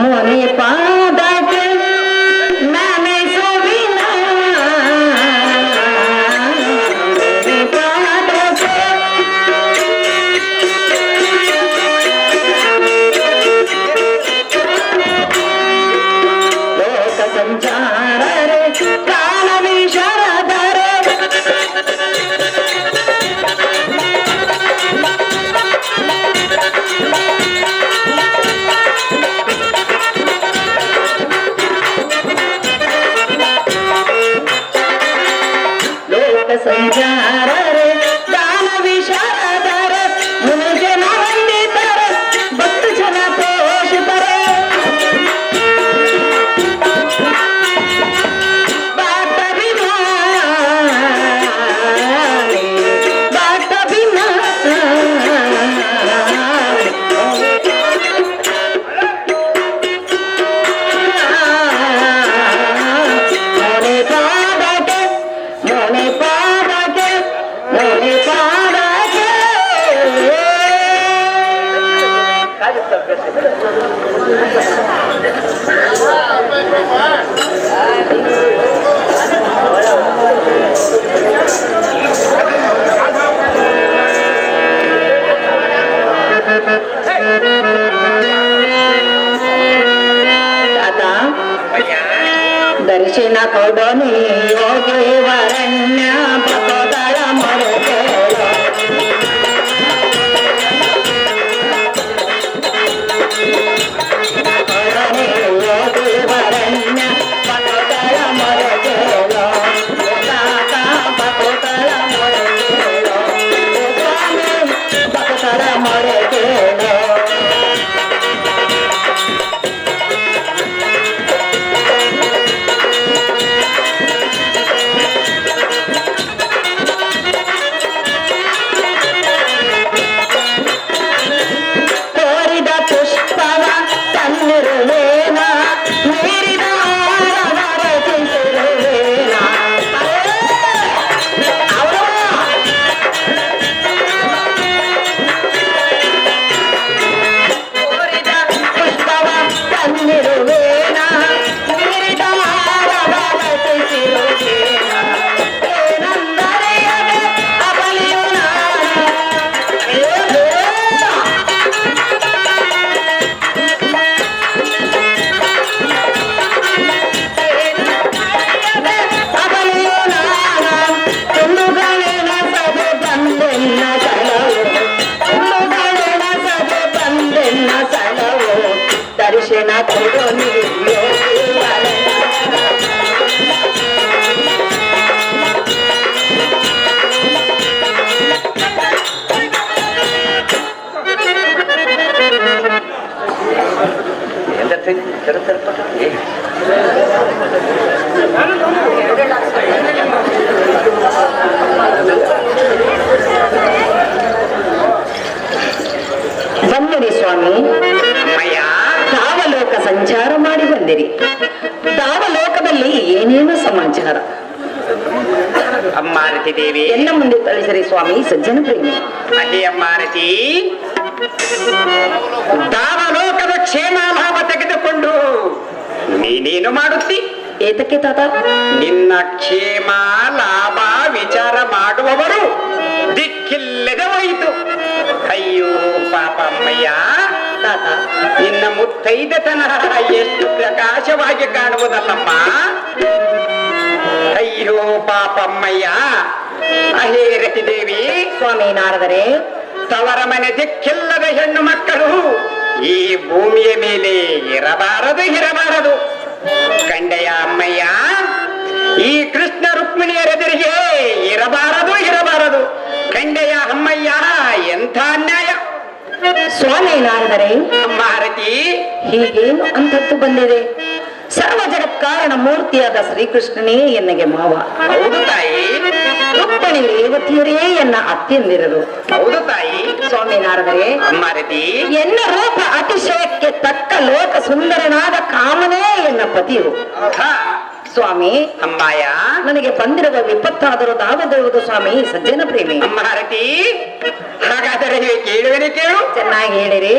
मोने पादक मैंने सोविना मोने पादक लोक संचार रे काल विशारदर ಸಂಚಾರ ರೇ ದಾನ ವಿಶಾರದರ ಮುನಿ ಜನ ವಂದಿತರ ಭಕ್ತ ಜನ ಪೋಷಿತರ ಬಾಟ ಬಿನ ದರ್ಶನ ಕೊಡು ನೀ ಯೋಗಿ ವರಣ್ಯ ಭಕ್ತರ ಮೊರೆ ಕೇಳು. ಕೊಡು ನೀ ಯೋಗಿ ವರಣ್ಯ ಭಕ್ತರ ಮೊರೆ ಕೇಳು. ತಾತ ಭಕ್ತರ ಮೊರೆ ಕೇಳು. ಸ್ವಾಮಿ ಭಕ್ತರ ಮೊರೆ ಕೇಳು. ಕೋರಿದ ಪುಷ್ಪವ ತನ್ನಿರುವೇನ ಮೀರಿದ ಹಾರವ ರಚಿಸಿರುವೇನ. ಕೋರಿದ ಪುಷ್ಪವ ತನ್ನಿರುವೇನ ಮೀರಿದ ಹಾರವ ರಚಿಸಿರುವೇನ. ಏನಂದರೆಯದೆ ಅಬಲಿಯು ನಾನು. ಅಬಲಿಯು ನಾನು ತುಂಡುಗಳಿನ ಸಭೆ ಬಂದೆನ್ನ ಸಲವು. ತುಂಡುಗಳಿನ ಸಭೆ ಬಂದೆನ್ನ ಸಲವು. ದರ್ಶನ ಕೊಡು ನೀ ಯೋಗಿ ವರಣ್ಯ. ಬಂದಿರಿ ಸ್ವಾಮಿ. ಅಮ್ಮಯ್ಯ ದಾವಲೋಕ ಸಂಚಾರ ಮಾಡಿ ಬಂದಿರಿ. ದಾವಲೋಕದಲ್ಲಿ ಏನೇನು ಸಮಾಚಾರ ಅಮ್ಮಾರತಿ ದೇವಿ ಎಲ್ಲ ಮುಂದೆ ತಿಳಿಸಿರಿ ಸ್ವಾಮಿ ಸಜ್ಜನ ಪ್ರೇಮಿ. ಅಹೇ ಅಮ್ಮಾರತಿ, ದಾವಲೋಕದ ಕ್ಷೇಮ ಲಾಭ ತೆಗೆದುಕೊಂಡು ನೀನೇನು ಮಾಡುತ್ತಿ? ಏತಕ್ಕೆ ತಾತ? ನಿನ್ನ ಕ್ಷೇಮ ಲಾಭ ವಿಚಾರ ಮಾಡುವವರು ದಿಕ್ಕಿಲ್ಲದೆ ಹೋಯಿತು. ಅಯ್ಯೋ ಪಾಪ ಅಮ್ಮಯ್ಯ, ತಾತ ನಿನ್ನ ಮುತ್ತೈದತನ ಎಷ್ಟು ಪ್ರಕಾಶವಾಗಿ ಕಾಣುವುದಲ್ಲಮ್ಮ. ಅಯ್ಯೋ ಪಾಪಮ್ಮಯ್ಯ. ಅಹೇ ರತಿದೇವಿ, ಸ್ವಾಮಿ ನಾರದರೆ ತವರ ಮನೆ ದಿಕ್ಕಿಲ್ಲದ ಹೆಣ್ಣು ಮಕ್ಕಳು ಈ ಭೂಮಿಯ ಮೇಲೆ ಇರಬಾರದು. ಕಂಡೆಯ ಅಮ್ಮಯ್ಯ, ಈ ಕೃಷ್ಣ ರುಕ್ಮಿಣಿಯರೆದುರಿಗೆ ಇರಬಾರದು. ಕಂಡೆಯ ಅಮ್ಮಯ್ಯ, ಎಂಥ ಅನ್ಯಾಯ. ಸ್ವಾಮಿ ನಾರದರೆ ಅಮ್ಮಾರತಿ, ಹೀಗೇನು ಅಂತದ್ದು ಬಂದಿದೆ? ಸರ್ವ ಜಗತ್ ಕಾರಣ ಮೂರ್ತಿಯಾದ ಶ್ರೀಕೃಷ್ಣನೇ ಎನ್ನಗೆ ಮಾವ. ಹೌದು ತಾಯಿ, ರುಕ್ಮಿಣಿ ರೇವತಿಯರೇ ಎನ್ನ ಅತ್ತೆಂದಿರರು. ಹೌದು ತಾಯಿ. ಸ್ವಾಮಿ ನಾರದರೆ ಅಮ್ಮಾರತಿ, ಎನ್ನ ರೂಪ ಅತಿಶಯಕ್ಕೆ ತಕ್ಕ ಲೋಕ ಸುಂದರನಾದ ಕಾಮನೇ ಎನ್ನ ಪತಿಯು. ಹಾ, ಸ್ವಾಮಿ ಅಮ್ಮಾಯ, ನನಗೆ ಬಂದಿರುವ ವಿಪತ್ತಾದರೂ ದಾವದಿರುವುದು ಸ್ವಾಮಿ ಸಜ್ಜನ ಪ್ರೇಮಿ. ಅಮ್ಮಾರತಿ, ಹಾಗಾದರೆ ಕೇಳುವನೆ ಕೇಳು. ಚೆನ್ನಾಗಿ ಹೇಳಿರಿ.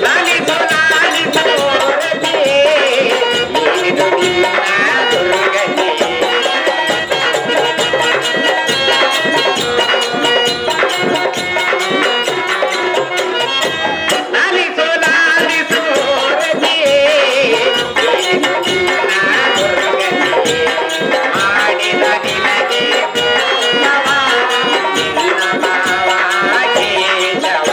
ಲಾಲಿಸು ರತಿ, ಏನಿದು ನಿನ್ನ ದುರ್ಗತಿ. ಲಾಲಿಸು ರತಿ, ಏನಿದು ನಿನ್ನ ದುರ್ಗತಿ. ಮಾಡಿದ ನಿನಗೆ ನವ, ನಿನ್ನ ಮಾವ ಕೇಶವ.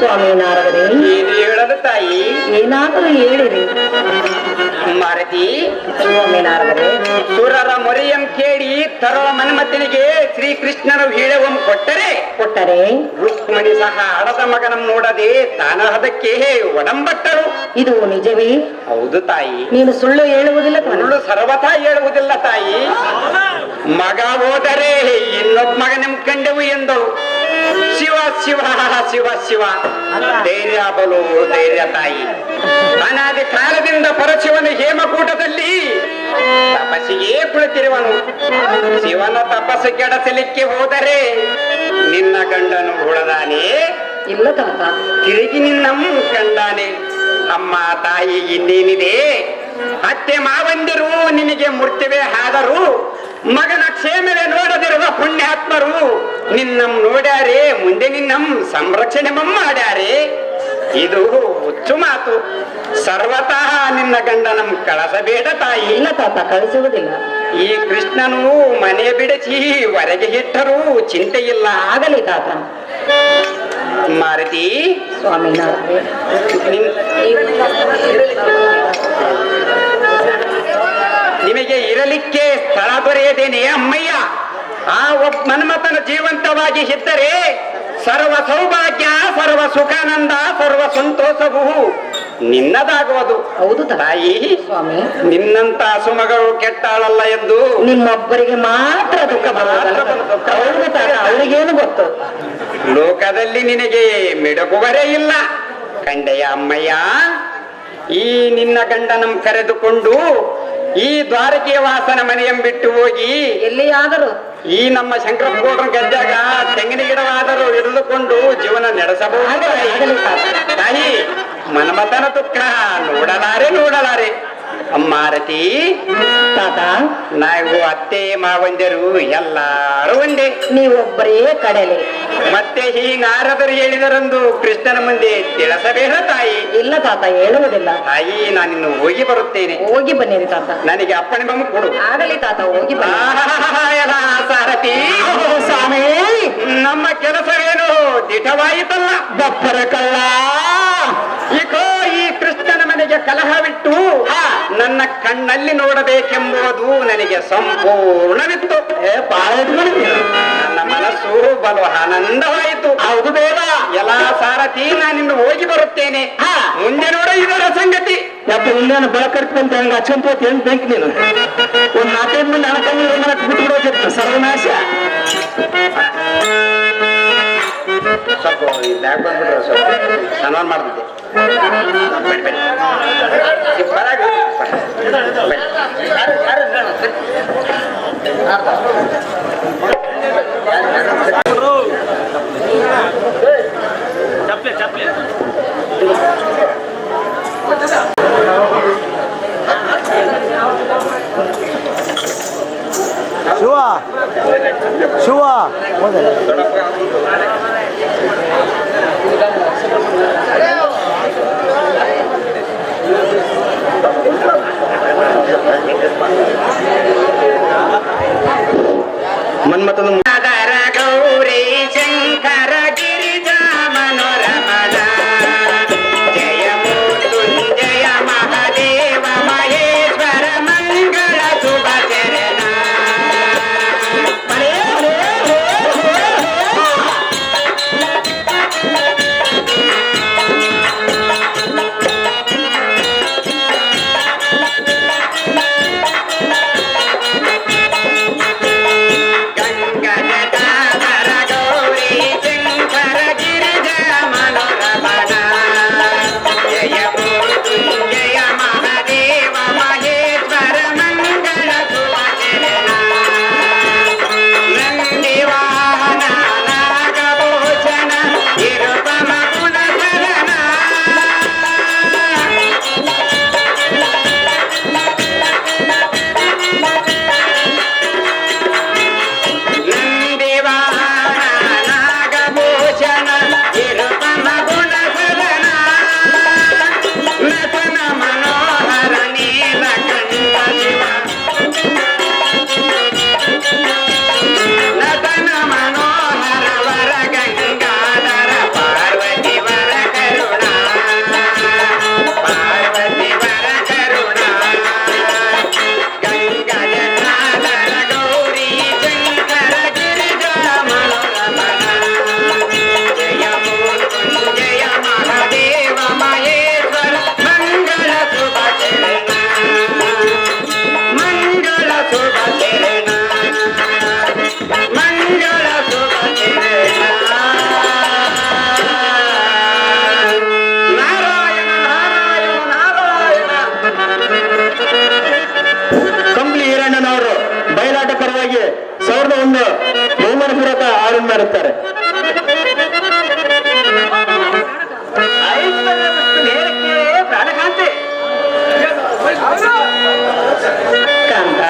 ಸ್ವಾಮಿ ನಾರದರೆ ಏನು ಹೇಳದು ತಾಯಿ? ಏನಾದರೂ ಹೇಳಿರಿ ಮಾರತಿ. ಸ್ವಾಮಿ ನಾರದರೆ ಸುರರ ಮೊರೆಯಂ ಕೇಳಿ ತರಳ ಮನ್ಮಥನಿಗೆ ಶ್ರೀಕೃಷ್ಣನು ಹೀಳವಂ ಕೊಟ್ಟರೆ ರುಕ್ಮಣಿ ಸಹ ಹಡದ ಮಗನಂ ನೋಡದೆ ತಾನಹದಕ್ಕೆ ಒಡಂಬಟ್ಟರು. ಇದು ನಿಜವೇ? ಹೌದು ತಾಯಿ. ನೀನು ಸುಳ್ಳು ಹೇಳುವುದಿಲ್ಲ ತಾನೆ? ಸುಳ್ಳು ಸರ್ವಥಾ ಹೇಳುವುದಿಲ್ಲ ತಾಯಿ. ಮಗ ಹೋದರೆ ಇನ್ನೊಬ್ಬ ಮಗನಂ ಕಂಡೆವು ಎಂದಳು. ಶಿವ ಶಿವ ಶಿವ ಶಿವ ಧೈರ್ಯ ಬಲು ಧೈರ್ಯ ತಾಯಿ. ಅನಾದಿ ಕಾಲದಿಂದ ಪರಶಿವನ ಹೇಮಕೂಟದಲ್ಲಿ ತಪಸ್ಸಿಗೆ ಕುಳಿತಿರುವನು. ಶಿವನ ತಪಸ್ಸು ಕೆಡಸಲಿಕ್ಕೆ ಹೋದರೆ ನಿನ್ನ ಗಂಡನು ಉಳದಾನೆ, ಇಲ್ಲ ತಾತ. ತಿರುಗಿ ನಿನ್ನಮ್ಮ ಕಂಡಾನೆ. ಅಮ್ಮ ತಾಯಿ ಇನ್ನೇನಿದೆ? ಅತ್ತೆ ಮಾವಂದಿರು ನಿನಗೆ ಮುರ್ತಿವೆ ಆದರೂ ಮಗನ ಕ್ಷೇಮವೇ ನೋಡದಿರುವ ಪುಣ್ಯಾತ್ಮರು ನಿನ್ನಂ ನೋಡ್ಯಾರೆ, ಮುಂದೆ ನಿನ್ನಂ ಸಂರಕ್ಷಣೆ ಮಾಡ್ಯಾರೆ. ಇದು ಹುಚ್ಚು ಮಾತು. ಸರ್ವತಃ ನಿನ್ನ ಗಂಡನಂ ಕಳಸಬೇಡ ತಾಯಿ. ಇಲ್ಲ ತಾತ, ಕಳಿಸುವುದಿಲ್ಲ. ಈ ಕೃಷ್ಣನು ಮನೆ ಬಿಡಿಸಿ ಹೊರಗೆ ಇಟ್ಟರೂ ಚಿಂತೆ ಇಲ್ಲ. ಆಗಲಿ ತಾತ. ಮಾರುತಿ ಸ್ವಾಮಿ ನಾರದರೆ ನಿಮಗೆ ಇರಲಿಕ್ಕೆ ಸ್ಥಳ ದೊರೆಯದೇನೆ ಅಮ್ಮಯ್ಯ. ಆ ಒಬ್ಬ ಮನ್ಮಥನ ಜೀವಂತವಾಗಿ ಇದ್ದರೆ ಸರ್ವ ಸೌಭಾಗ್ಯ, ಸರ್ವ ಸುಖಾನಂದ, ಸರ್ವ ಸಂತೋಷವು ನಿನ್ನದಾಗುವುದು. ಹೌದು ತಾಯಿ. ಸ್ವಾಮಿ, ನಿನ್ನಂತ ಸುಮಗಳು ಕೆಟ್ಟಾಳಲ್ಲ ಎಂದು ನಿಮ್ಮೊಬ್ಬರಿಗೆ ಮಾತ್ರ ದುಃಖ ಬರುವುದಲ್ಲ. ಹೌದು ತಾತ, ಅವರಿಗೇನು ಗೊತ್ತು? ಲೋಕದಲ್ಲಿ ನಿನಗೆ ಮಿಡುಗುವರೇ ಇಲ್ಲ ಕಂಡೆಯ ಅಮ್ಮಯ್ಯ. ಈ ನಿನ್ನ ಗಂಡನಂ ಕರೆದುಕೊಂಡು ಈ ದ್ವಾರಕೆಯ ವಾಸನ ಮನೆಯಂಬಿಟ್ಟು ಹೋಗಿ ಎಲ್ಲಿಯಾದರೂ ಈ ನಮ್ಮ ಶಂಕರಪ್ಪಗೌಡರ ಗದ್ಯಾಗ ತೆಂಗಿನ ಗಿಡವಾದರೂ ಹಿಡಿದುಕೊಂಡು ಜೀವನ ನಡೆಸಬಹುದು. ತಾಯಿ, ಮನ್ಮಥನ ದುಃಖ ನೋಡಲಾರೆ. ಅಮ್ಮಾರತಿ ತಾತ, ನಾವು ಅತ್ತೆ ಮಾವಂದಿರು ಎಲ್ಲಾರು ಒಂದೇ. ನೀವೊಬ್ಬರೇ ಕಡಲೆ. ಮತ್ತೆ ಹೀಗಾರದರು ಹೇಳಿದರಂದು ಕೃಷ್ಣನ ಮುಂದೆ ತಿಳಿಸಬೇಡ ತಾಯಿ. ಇಲ್ಲ ತಾತ, ಹೇಳುವುದಿಲ್ಲ. ತಾಯಿ, ನಾನಿನ್ನು ಹೋಗಿ ಬರುತ್ತೇನೆ. ಹೋಗಿ ಬನ್ನಿರಿ ತಾತ. ನನಗೆ ಅಪ್ಪಣೆ ಬಮ್ಮ ಕೊಡು. ಆಗಲಿ ತಾತ, ಹೋಗಿ ಬನ್ನಿ. ಸಾರಥಿ ಸ್ವಾಮಿ, ನಮ್ಮ ಕೆಲಸವೇನು ದಿಟವಾಯಿತಲ್ಲ. ಬಪ್ಪರ ಕಳ್ಳ. ಈಗೋ ಈ ಕೃಷ್ಣನ ಮನೆಗೆ ಕಲಹವಿಟ್ಟು ನನ್ನ ಕಣ್ಣಲ್ಲಿ ನೋಡಬೇಕೆಂಬುದು ನನಗೆ ಸಂಪೂರ್ಣವಿತ್ತು. ನನ್ನ ಮನಸ್ಸು ಬಲು ಆನಂದವಾಯಿತು. ಹೌದು ಬೇಡ. ಎಲ್ಲ ಸಾರಥಿ, ನಾನಿನ್ನು ಹೋಗಿ ಬರುತ್ತೇನೆ. ಮುಂದೆ ನೋಡ ಇದರ ಸಂಗತಿ. ಯಪ್ಪ, ಇನ್ನೇನು ಬೆಳಕರ್ಕೊಂತ ಹಂಗ ಹಚ್ಕೊಂತ ಏನ್ ಬೆಂಕಿ ನೀನು? ಒಂದ್ 4-5 ಮಂದಿ ಅಣಕಂಗಿ ಬಿಟ್ಟು ಬಿಡೋದಿತ್ತು. ಸರ್ವನಾಶ. ಸ್ವಲ್ಪ ಬ್ಯಾಗ್ ಬಂದ್ಬಿಟ್ರೆ ಸ್ವಲ್ಪ ಸ್ನಾನ ಮಾಡ್ತಿದ್ದೆ. ಶಿವ ಮನ್ಮಥನ ಗೌರಿ ಮಾಡುತ್ತಾರೆ. ಐಶ್ವರ್ಯ ಮತ್ತು ನೇರಕ್ಕೆ ಪ್ರಾಣಕಾಂತೆ. ಕಾಂತ,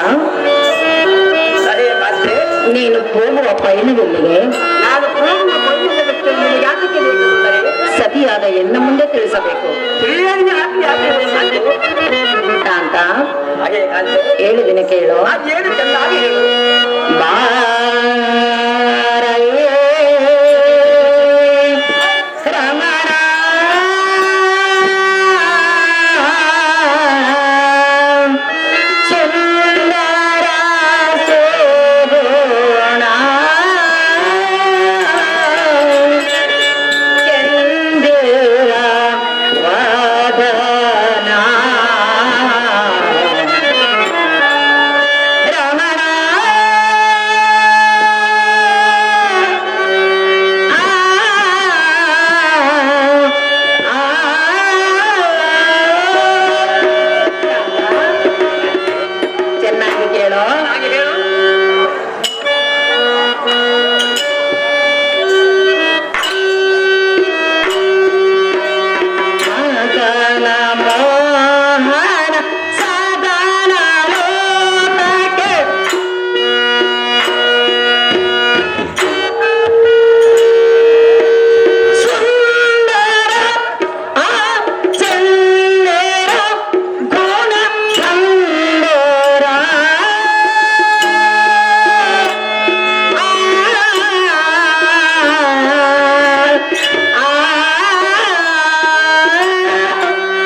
ಅದೇ ಮಾತೆ, ನೀನು ಹೋಗುವ ಪಯಣದೊಂದಿಗೆ ನಾನು ಹೋಗುವ ಪಯಣದ ವ್ಯಕ್ತಿ ನಿನಗೆ ಯಾತಕ್ಕೆ ಬೇಕು ಅಂದರೆ ಸತಿಯಾದ ಎನ್ನ ಮುಂದೆ ತಿಳಿಸಬೇಕು. ಹಿರಿಯರಿಗೆ ಹಾಕಿ ಯಾಕೆ ಬಂತು? ಕಾಂತ, ಹಾಗೆ ಕಾಂತೆ, ಹೇಳಿದಿನ ಕೇಳು. ಅದೇನು ಚೆನ್ನಾಗಿ ಹೇಳು. ಬಾರಯೇ ರಮಣ, ಸುಂದರ ಸೋಗೋಣ ಚಂದಿರ ವದನ ರಮಣ. ಚೆನ್ನಾಗಿ ಕೇಳೋ. ಹಾಗೆ ಹೇಳು. ಮಗನ ಮೋಹನ ಸದನ ಲೋಕಕ್ಕೆ ಸುಂದರ ಚಂದರ ಗುಣ ಚಂದರ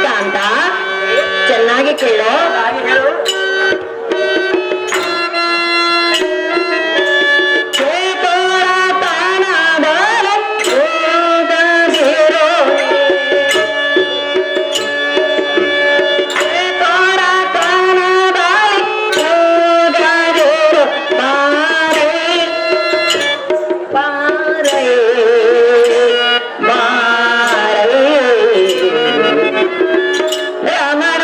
ಕಾಂತ, ಚೆನ್ನಾಗಿ ಕೇಳೋ. ಹಾಗೆ ಹೇಳು. ಚೇತೋರ ತಾನದರೆ ಹೋಗದಿರೋ, ಚೇತೋರ ತಾನದಲ್ಲಿ ಹೋಗದಿರೋ, ಬಾರೇ ಬಾರೇ ಬಾರೇ ರಮಣ.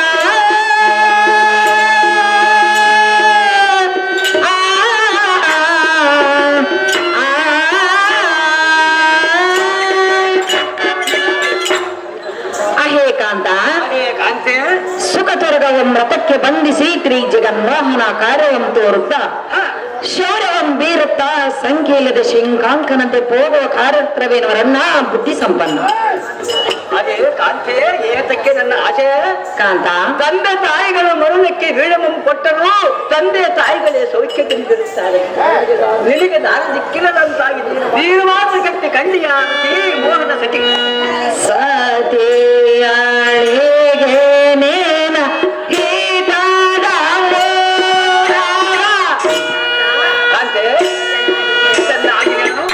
ಅಹೇ ಕಾಂತ, ಹಾಗೆ ಕಾಂತೆ, ಸುಖ ತೊರಗವ ಮೃತಕ್ಕೆ ಬಂಧಿಸಿ ತ್ರಿ ಜಗನ್ಮೋಹನ ಕಾರ್ಯವಂ ತೋರುತ್ತಾ ಶೌರ್ಯವಂ ಬೀರುತ್ತಾ ಸಂಖ್ಯೆಯಿಲ್ಲದ ಶಂಕಾಂಕನಂತೆ ಹೋಗುವ ಕಾರ್ಯತ್ರವೇನವರನ್ನ ಬುದ್ಧಿ ಸಂಪನ್ನ. ಅದೇ ಕಾಂತೆ, ಏತಕ್ಕೆ ನನ್ನ ಆಶೆ? ಕಾಂತ, ತಂದೆ ತಾಯಿಗಳು ಮರಣಕ್ಕೆ ವೀಳಮಂ ಕೊಟ್ಟರು, ತಂದೆ ತಾಯಿಗಳೇ ಸೌಖ್ಯದಿಂದಿರುತ್ತಾರೆ. ನಿನಗೆ ನಾನು ದಿಕ್ಕಿಲ್ಲದಂತಾಗಿದೆ. ನೀನು ಮಾತ್ರ ಗಟ್ಟಿ ಕಂಡಿಯಾಗಿ ಮೋಹನ ಸತಿ ಸತಿಯಾಳಿಗೆ ನೇನ ಗೀತಾದ ಮೋಹ. ಕಾಂತೆ, ಚೆನ್ನಾಗಿ ಹೇಳು.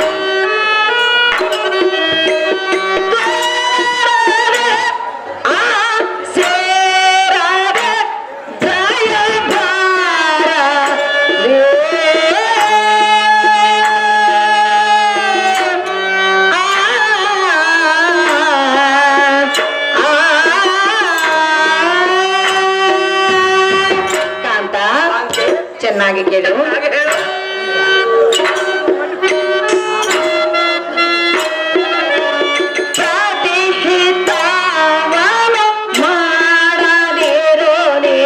ಆ ಸೇರದ ಜಯ ಭಾರವೇ. ಕಾಂತ, ಕಾಂತೆ, ಚೆನ್ನಾಗಿ ಕೇಳು. ಹಾಗೆ ಹೇಳು. ಪ್ರತಿಹಿತವನು ಮಾಡದಿರೋ ನೀ.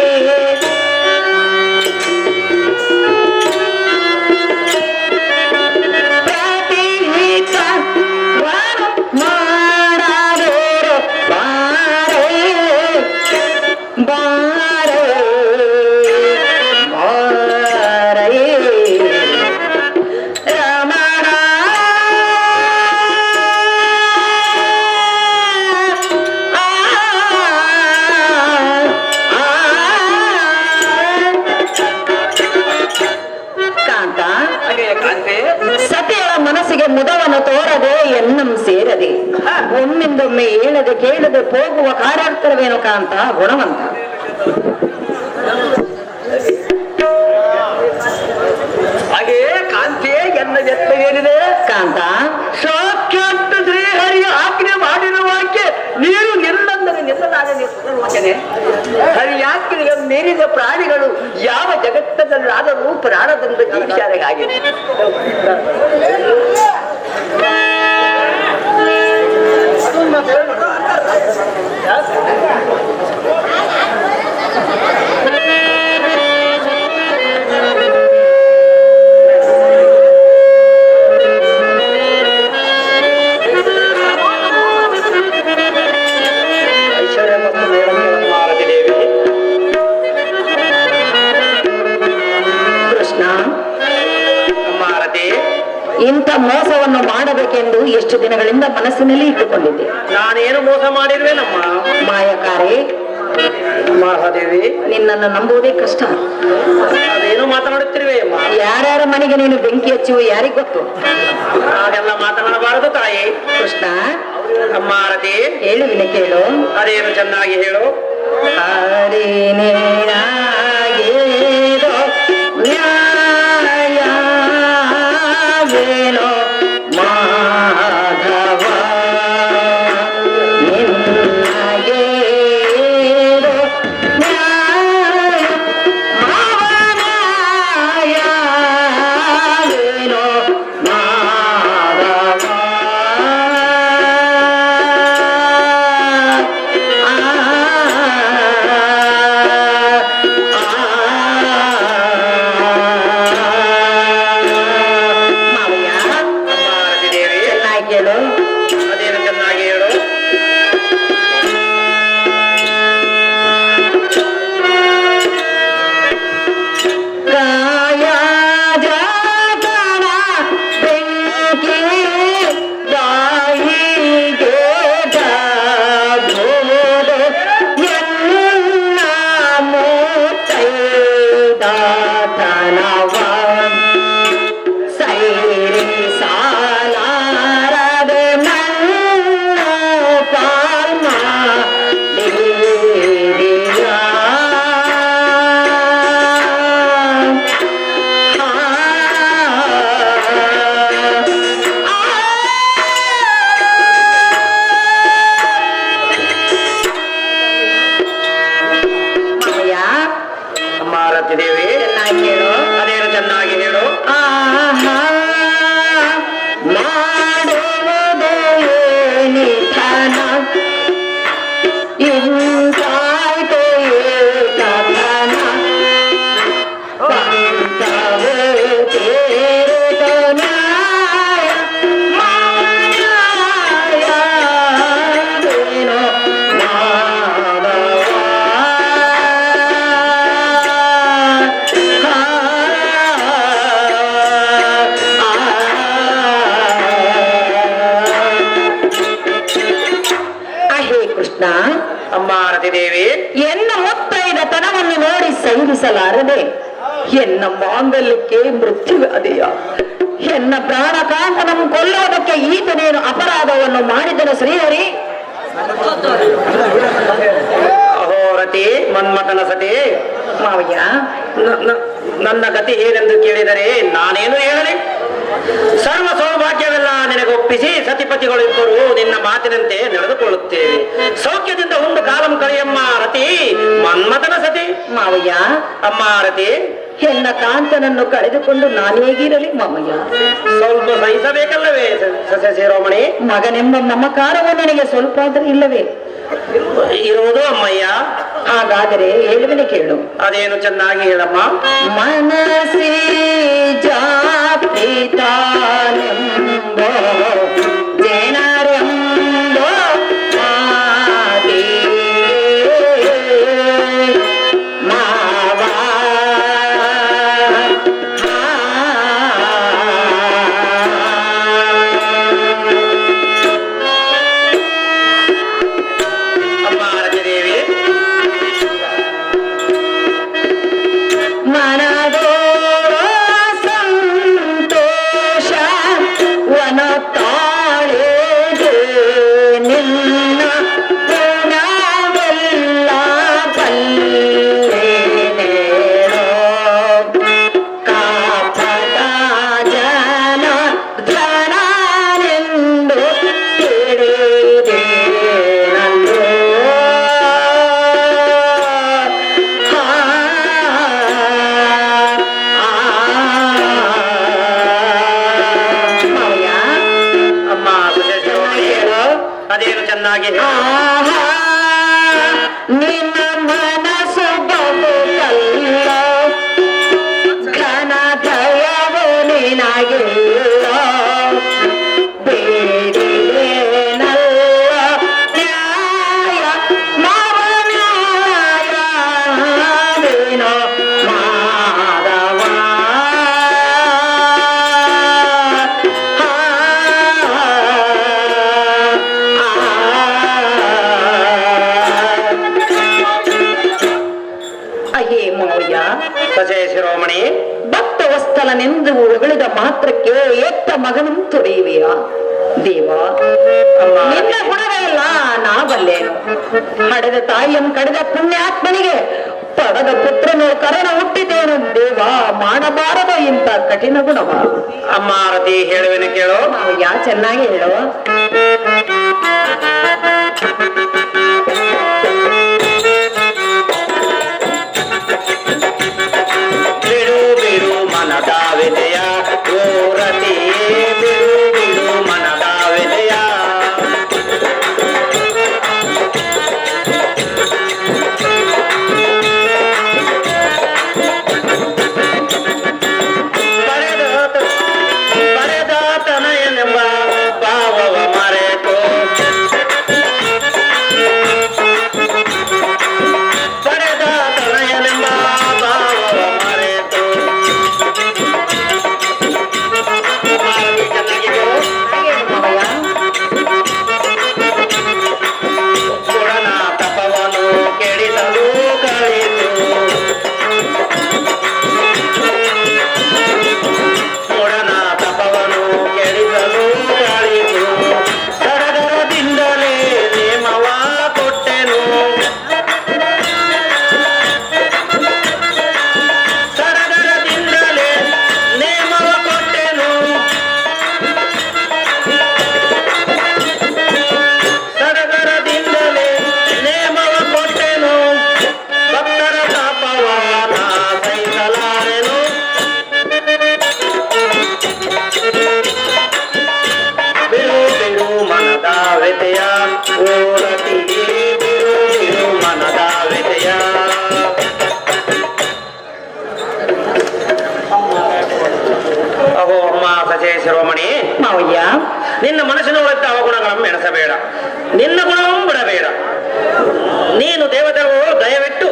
ಪ್ರತಿಹಿತವನು ಮಾಡದಿರೋ, ಬಾರೇ ಬಾರೇ ಬಾರೇ ರಮಣ. ಕಾಂತ, ಹಾಗೆ ಕಾಂತೆ, ಸತಿಯಳ ಮನಸ್ಸಿಗೆ ಮುದವನ್ನು ತೋರದೆ ಎನ್ನಂ ಸೇರದೆ ಒಮ್ಮಿಂದೊಮ್ಮೆ ಹೇಳದೆ ಕೇಳದೆ ಹೋಗುವ ಕಾರ್ಯಾರ್ಥವೇನು ಕಾಂತ ಗುಣವಂತ. ಹಾಗೆ ಕಾಂತೆ, ಎನ್ನ ಎತ್ತ ಏನಿದೆ? ಕಾಂತ, ಸಾಕ್ಷಾತ್ ಶ್ರೀಹರಿಯ ಆಜ್ಞೆ ಮಾಡಿರುವಾಕೆ ನೀನು ನಿಲ್ಲಂದರೆ ನಿಲ್ಲಲಾರೆ ಯೋಚನೆ. ಹರಿಯಾಜ್ಞೆಗೆ ಮೀರಿದ ಪ್ರಾಣಿಗಳು ಯಾವ ಜಗತ್ತದಲ್ಲಾದರೂ ಪ್ರಾಣದಿಂದ ಜೀವಿಸಾರೆ ಹಾಗೆ ಐಶ್ವರ್ಯ ಮತ್ತು ಮೇಳಕ್ಕೆ ಮಾರತಿ ದೇವಿ. ಕೃಷ್ಣ, ಮಾರತಿ, ಇಂಥ ಮೋಸವನ್ನು ಮಾಡಬೇಕೆಂದು ಎಷ್ಟು ದಿನಗಳಿಂದ ಮನಸ್ಸಿನಲ್ಲಿ ಇಟ್ಟುಕೊಂಡಿದ್ದೆ. ನಾನೇನು ಮೋಸ ಮಾಡಿರುವೆನಮ್ಮ? ಮಾಯಕಾರಿ, ಮಹಾದೇವಿ, ನಿನ್ನನ್ನು ನಂಬುವುದೇ ಕಷ್ಟ. ಅದೇನು ಮಾತನಾಡುತ್ತಿರುವೆ ಅಮ್ಮ? ಯಾರ್ಯಾರ ಮನೆಗೆ ನೀನು ಬೆಂಕಿ ಹಚ್ಚುವ ಯಾರಿಗ್ ಗೊತ್ತು? ಹಾಗೆಲ್ಲ ಮಾತನಾಡಬಾರದು ತಾಯಿ. ಕೃಷ್ಣ, ಮಾರತಿ, ಹೇಳುವಿನ ಕೇಳು. ಅದೇನು ಚೆನ್ನಾಗಿ ಹೇಳು. ಹರಿನೇನಾಗೇನೋ ನ್ಯಾಯವೇನೋ ಮಾಧವ, ನಿನ್ನಗೇನೋ ನ್ಯಾಯ ಮಾವನಾಯವೇನೋ ಮಾಧವ. ಮಾರತಿ ದೇವಿ, ಕೇಳು. ಅದೇನು ಚೆನ್ನಾಗಿ ಹೇಳು. ಕಾಯ ಜಾತನ ಬೆಂಕಿ ಬಾಯಿಗೆ ಗೋದು ಎಲ್ಲ ಮುತ್ತೈದಾತನವ ಸೈರಿ ಸಾಲಾರದ ನನ್ನ ಪಾಲ್ಮ ಮಾರತಿ ದೇವಿ, ಚೆನ್ನಾಗಿ ಹೇಳು. ಅದೇನು ಚೆನ್ನಾಗಿ ಹೇಳು. ಆಹಾ ಮಾಡುವುದು ನಿಧನ ಇಂತಾಯ್ತು ಕಥನ ಪಂಥವೇ ತೀರಿದ ನ್ಯಾಯ ಮಾಯವೇನೋ ಮಾಧವ. ಹೇ ಕೃಷ್ಣ, ಮಾರತಿ ದೇವಿ, ಎನ್ನ ಮುತ್ತೈದ ತನವನ್ನು ನೋಡಿ ಸಹಿಸಲಾರದೆ ಎನ್ನ ಮಾಂಗಲ್ಯಕ್ಕೆ ಮೃತ್ಯುವಾದೆಯ ಎನ್ನ ಪ್ರಾಣಕಾಂತನಂ ಕೊಲ್ಲುವುದಕ್ಕೆ ಈತನೇನು ಅಪರಾಧವನ್ನು ಮಾಡಿದನು ಶ್ರೀಹರಿ? ಅಹೋರತಿ ಮನ್ಮಥನ ಸತಿ, ಮಾವಯ್ಯ, ನನ್ನ ಗತಿ ಏನೆಂದು ಕೇಳಿದರೆ ನಾನೇನು ಹೇಳಲಿ? ಸರ್ವ ಸೌಭಾಗ್ಯವೆಲ್ಲ ನಿನಗೊಪ್ಪಿಸಿ ಸತಿಪತಿಗಳಿಬ್ಬರು ನಿನ್ನ ಮಾತಿನಂತೆ ನಡೆದುಕೊಳ್ಳುತ್ತೇವೆ. ಸೌಖ್ಯದಿಂದ ಒಂದು ಕಾಲಂ ಕಳೆಯಮ್ಮ ರತಿ, ಮನ್ಮಥನ ಸತಿ. ಮಾವಯ್ಯ, ಅಮ್ಮ ರತಿ, ಎನ್ನ ಕಾಂತನನ್ನು ಕಳೆದುಕೊಂಡು ನಾನೇಗಿರಲಿ ಮಾವಯ್ಯ? ಸ್ವಲ್ಪ ಸಹಿಸಬೇಕಲ್ಲವೇ ಸಸ್ಯ ಶಿರೋಮಣಿ? ಮಗನೆಂಬ ಮಮಕಾರವು ನನಗೆ ಸ್ವಲ್ಪ ಆದರೂ ಇಲ್ಲವೇ? ಇರುವುದು ಅಮ್ಮಯ್ಯ. ಹಾಗಾದರೆ ಹೇಳುವನೆ ಕೇಳು. ಅದೇನು ಚೆನ್ನಾಗಿ ಹೇಳಮ್ಮ. ಮನಸಿ ಜಾಪಿತಾನೆಂಬೋ ಜನರೆಂಬೋ ಮಾದಿ ಮಾವ ಅಮ್ಮ ರಜದೇವಿ, ಮನದೋ ಸಂತೋಷ ವನತಾ ಅದೇನು ಚೆನ್ನಾಗಿ ಹೇಳು. ಆಹಾ, ನಿನ್ನ ಮನಸ್ಸು ಬಹು ಕಲ್ಲ, ಘನ ದಯವು ನಿನಗಿಲ್ಲ, ಬೇಡಿದೇನಲ್ಲ ನ್ಯಾಯ ಮಾವ ನ್ಯಾಯ ವಿನೋ ಮಾಧವ. ಅಹೇ ಮೌಯ, ಸಚೇ ಶಿರೋಮಣಿ, ಭಕ್ತ ವಸ್ತಲನೆಂದು ಹೊಗಳಿದ ಮಾತ್ರಕ್ಕೆ ಎತ್ತ ಮಗನಂ ತೊರೆಯುವೆಯ ದೇವ? ಅಮ್ಮ ನಿನ್ನ ಗುಣವೆಲ್ಲ ನಾ ಬಲ್ಲೇನು. ಹಡೆದ ತಾಯಿಯಂ ಕಡೆದ ಪುಣ್ಯಾತ್ಮನಿಗೆ ಪಡೆದ ಪುತ್ರನು ಕರಣ ಹುಟ್ಟಿದೇನು ದೇವ, ಮಾಡಬಾರದು ಇಂಥ ಕಠಿಣ ಗುಣವ. ಅಮ್ಮ ರತಿ ಹೇಳುವೆನು ಕೇಳು. ಯಾ ಚೆನ್ನಾಗಿ ಹೇಳು. ಬಿಡು ಬಿಡು ಮನದ ವಿದಯ ಓ ರತಿಯೇ, ಬಿಡು ಬಿಡು ಮನದ ವಿದಯ. ಬರೆದಾತನಯನೆಂಬ ಭಾವವ ಮರೆತು, ಬರೆದಾತನಯನೆಂಬ ಭಾವವ ಮರೆತು. ಮಾರುತಿ ಚೆನ್ನಾಗಿದೆಯೋ? ಮಾವಯ್ಯ, ಕೊಡನ ತಪವನು ಕೆಡಿಸಲು ಕಳಿತು, ಕೊಡನ ತಪವನು ಕೆಡಿಸಲು ಕಳಿತು. ಸಡಗರದಿಂದಲೇ ನೇಮವ ಕೊಟ್ಟೆನು, ಸಡಗರದಿಂದಲೇ ನೇಮವ ಕೊಟ್ಟೆನು, ಸಡಗರದಿಂದಲೇ ನೇಮವ ಕೊಟ್ಟೆನು. ಭಕ್ತರ ತಾಪವ ನಾ ಸಹಿಸಲಾರೆನು, ಬಿಡು ಬಿಡು ಮನದ ವ್ಯತೆಯ ಓ ರತಿಯೇ, ಬಿಡು ಬಿಡು ಮನದ ವ್ಯತೆಯ. ಅಹೋ ಅಮ್ಮ ಸಚೇ ಶಿರೋಮಣಿ, ಮಾವಯ್ಯ, ನಿನ್ನ ಮನಸ್ಸಿನ ಒಳಗೆ ಅವಗುಣಗಳನ್ನು ಎಣಿಸಬೇಡ, ನಿನ್ನ ಗುಣವೂ ಬಿಡಬೇಡ. ನೀನು ದೇವತೆಗಳು ದಯವಿಟ್ಟು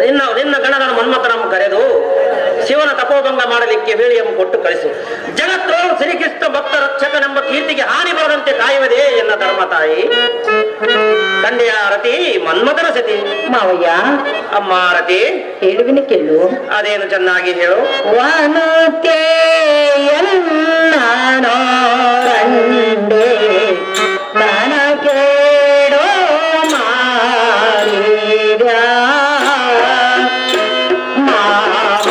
ನಿನ್ನ ನಿನ್ನ ಗಣಗಣ ಮನ್ಮಥನನ್ನು ಕರೆದು ಶಿವನ ತಪೋಭಂಗ ಮಾಡಲಿಕ್ಕೆ ವೇಳೆಯನ್ನು ಕೊಟ್ಟು ಕಳಿಸು. ಜಗತ್ತೋ ಶ್ರೀಕೃಷ್ಣ ಭಕ್ತ ರಕ್ಷಕನೆಂಬ ಕೀರ್ತಿಗೆ ಹಾನಿ ಬರದಂತೆ ಕಾಯುವುದೇ ಎನ್ನ ಧರ್ಮ ತಾಯಿ. ತಂದೆಯ ರತಿ ಮನ್ಮಥನ ಸತಿ. ಮಾವಯ್ಯ, ಅಮ್ಮ ರತಿ ಹೇಳುವಿನ ಕೇಳು. ಅದೇನು ಚೆನ್ನಾಗಿ ಹೇಳು. ವನುತೆಯನ್ನೋರಂಡೆ ತನ ಕೇಳೋ ಮಾಡಿದ ಮಾವ.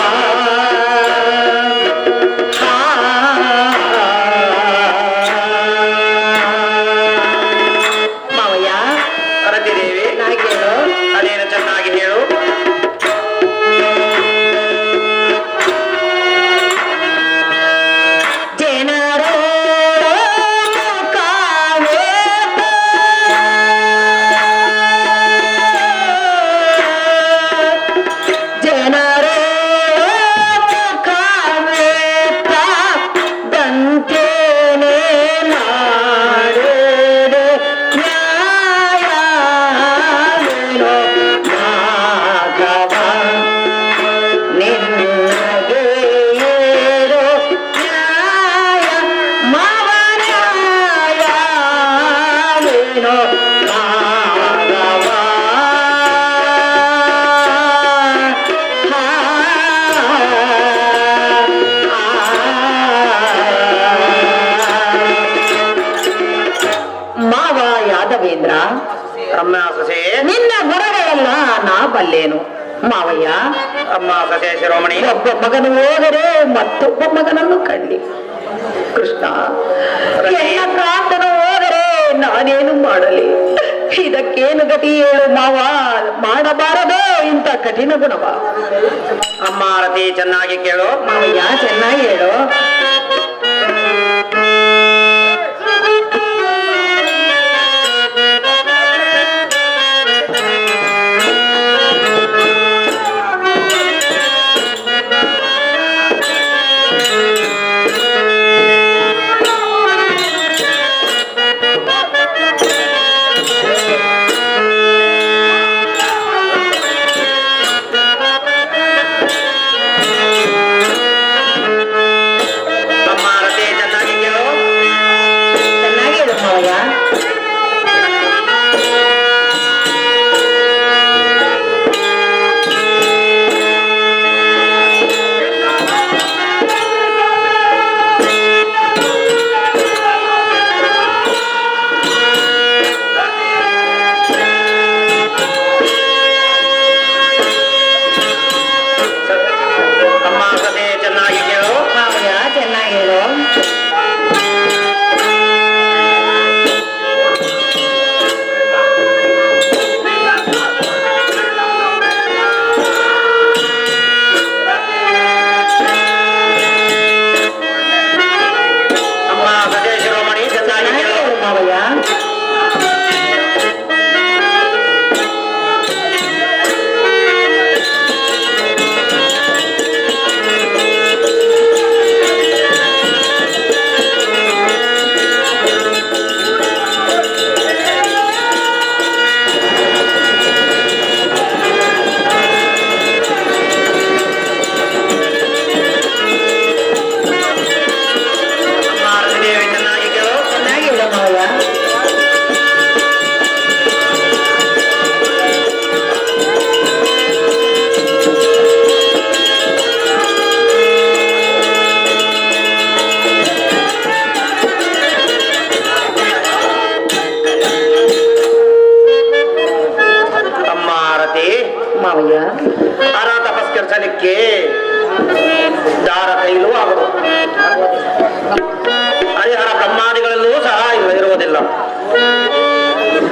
ಮಾವಯ್ಯ, ರತಿ ದೇವಿ ನಾ ಕೇಳು. ಅದೇನು ಚೆನ್ನಾಗಿ ಹೇಳು. ಜನರೋ ಮುಖವೇ ಜನರೋ ಮುಖವೇ ದಂತೇನೆ ಮಾಡಿದೆ ನ್ಯಾಯವೇನೋ ಮಾಧವ. ನಿನ್ನಗೆ ಏರೋ ನ್ಯಾಯ ಮಾವ ನ್ಯಾಯವೇನೋ ಮಾಧವ. ಮಾವ ಯಾದವೇಂದ್ರ, ಅಮ್ಮ ಸೊಸೆ, ನಿನ್ನ ಗುಣಗಳೆಲ್ಲ ನಾ ಬಲ್ಲೇನು. ಮಾವಯ್ಯ, ಅಮ್ಮ ಸೊಸೆ ಶಿರೋಮಣಿ, ಒಬ್ಬ ಮಗನು ಹೋದರೆ ಮತ್ತೊಬ್ಬ ಮಗನನ್ನು ಕಂಡಿ. ಕೃಷ್ಣ, ಎಲ್ಲ ಪ್ರಾರ್ಥನೆ ಹೋದರೆ ನಾನೇನು ಮಾಡಲಿ? ಇದಕ್ಕೇನು ಗತಿ ಹೇಳು ಮಾವ? ಮಾಡಬಾರದೋ ಇಂಥ ಕಠಿಣ ಗುಣವ? ಅಮ್ಮ ರತಿ ಚೆನ್ನಾಗಿ ಕೇಳು. ಮಾವಯ್ಯ, ಚೆನ್ನಾಗಿ ಹೇಳು.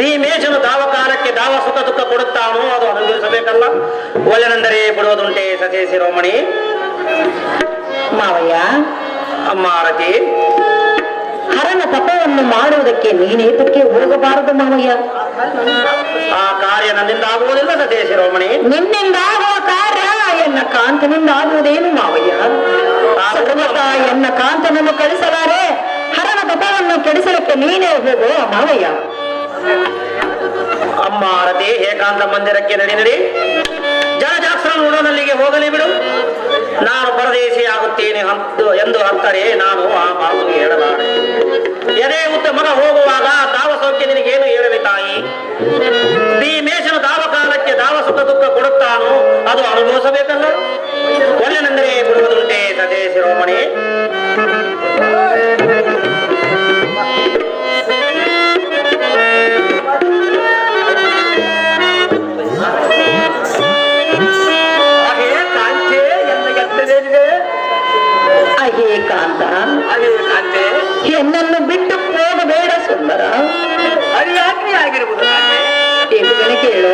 ಭೀಮೇಶನು ದಾವಕಾಲಕ್ಕೆ ದಾವ ಸುಖ ದುಃಖ ಕೊಡುತ್ತಾನೋ ಅದು ಅನುಭವಿಸಬೇಕಲ್ಲ. ಒಳ್ಳೆನೆಂದರೆ ಬಿಡುವುದುಂಟೆ ಸಚೇ ಶಿರೋಮಣಿ. ಮಾವಯ್ಯ, ಅಮ್ಮ ಆರತಿ, ಹರನ ತಪವನ್ನು ಮಾಡುವುದಕ್ಕೆ ನೀನೇತಕ್ಕೆ ಹೋಗಬಾರದು ಮಾವಯ್ಯ? ಆ ಕಾರ್ಯ ನನ್ನಿಂದ ಆಗುವುದಿಲ್ಲ ಸಚೇ ಶಿರೋಮಣಿ. ನಿನ್ನಿಂದ ಆಗುವ ಕಾರ್ಯ ಎನ್ನ ಕಾಂತನಿಂದ ಆಗುವುದೇನು ಮಾವಯ್ಯ? ಸರ್ವತಾ ಎನ್ನ ಕಾಂತನನ್ನು ಕಳಿಸಲಾರೆ, ಹರನ ತಪವನ್ನು ಕೆಡಿಸಲಿಕ್ಕೆ ನೀನೇ ಹೋಗೋ ಮಾವಯ್ಯ. ಅಮ್ಮ ಆರತಿ, ಏಕಾಂತ ಮಂದಿರಕ್ಕೆ ನಡಿ. ಜಲಜಾಸ್ತ್ರ ಉಡನಲ್ಲಿಗೆ ಹೋಗಲಿ ಬಿಡು. ನಾನು ಪರದೇಶಿ ಆಗುತ್ತೇನೆ ಎಂದು ಹತ್ತರೆ ನಾನು ಆ ಮಾತು ಹೇಳಲಾರೆ. ಎದೆ ಉದ್ದ ಮಗ ಹೋಗುವಾಗ ದಾವ ಸೌಖ್ಯ ನಿನಗೇನು ಹೇಳಲಿ ತಾಯಿ? ಭೀಮೇಶನು ದಾವ ಕಾಲಕ್ಕೆ ದಾವ ಸುಖ ದುಃಖ ಕೊಡುತ್ತಾನೋ ಅದು ಅನುಭವಿಸಬೇಕಲ್ಲ. ಒಳ್ಳೆನೆಂದರೆ ಬಿಡುವುದುಂಟೆ ಸದೇ ಶಿರೋಮಣಿ. ಅಹೇ ಕಾಂತ, ಎನ್ನನ್ನು ಬಿಟ್ಟು ಹೋಗಬೇಡ ಸುಂದರ. ಹರಿಯಾತ್ರಿ ಆಗಿರ್ಬೋದು. ಎಂಬುದನ್ನು ಕೇಳು.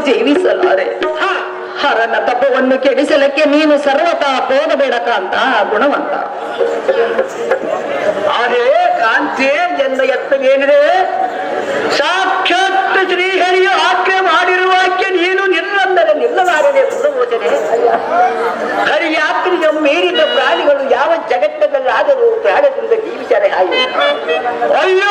ಜೀವಿಸಲಾರೆ. ಹರನ ತಪವನ್ನು ಕೆಡಿಸಲಿಕ್ಕೆ ನೀನು ಸರ್ವತಾ ಹೋಗಬೇಡ ಕಾಂತ ಗುಣವಂತ. ಅದೇ ಕಾಂತಿ ಎನ್ನ ಎತ್ತವೇನಿದೆ? ಸಾಕ್ಷಾತ್ ಶ್ರೀಹರಿಯ ಆಜ್ಞೆ ಮಾಡಿರುವಾಕ್ಯ ನೀನು ನಿಲ್ಲಂದರೆ ನಿಲ್ಲಲಾರದೆ ಸುಲಭೋಚನೆ. ಹರಿಯಾತ್ರಿಯ ಮೀರಿದ ಪ್ರಾಣಿಗಳು ಯಾವ ಜಗತ್ತದಲ್ಲಾದರೂ ಪ್ರಾಣದಿಂದ ಜೀವಿಸರೆ ಹಾಯು. ಅಯ್ಯ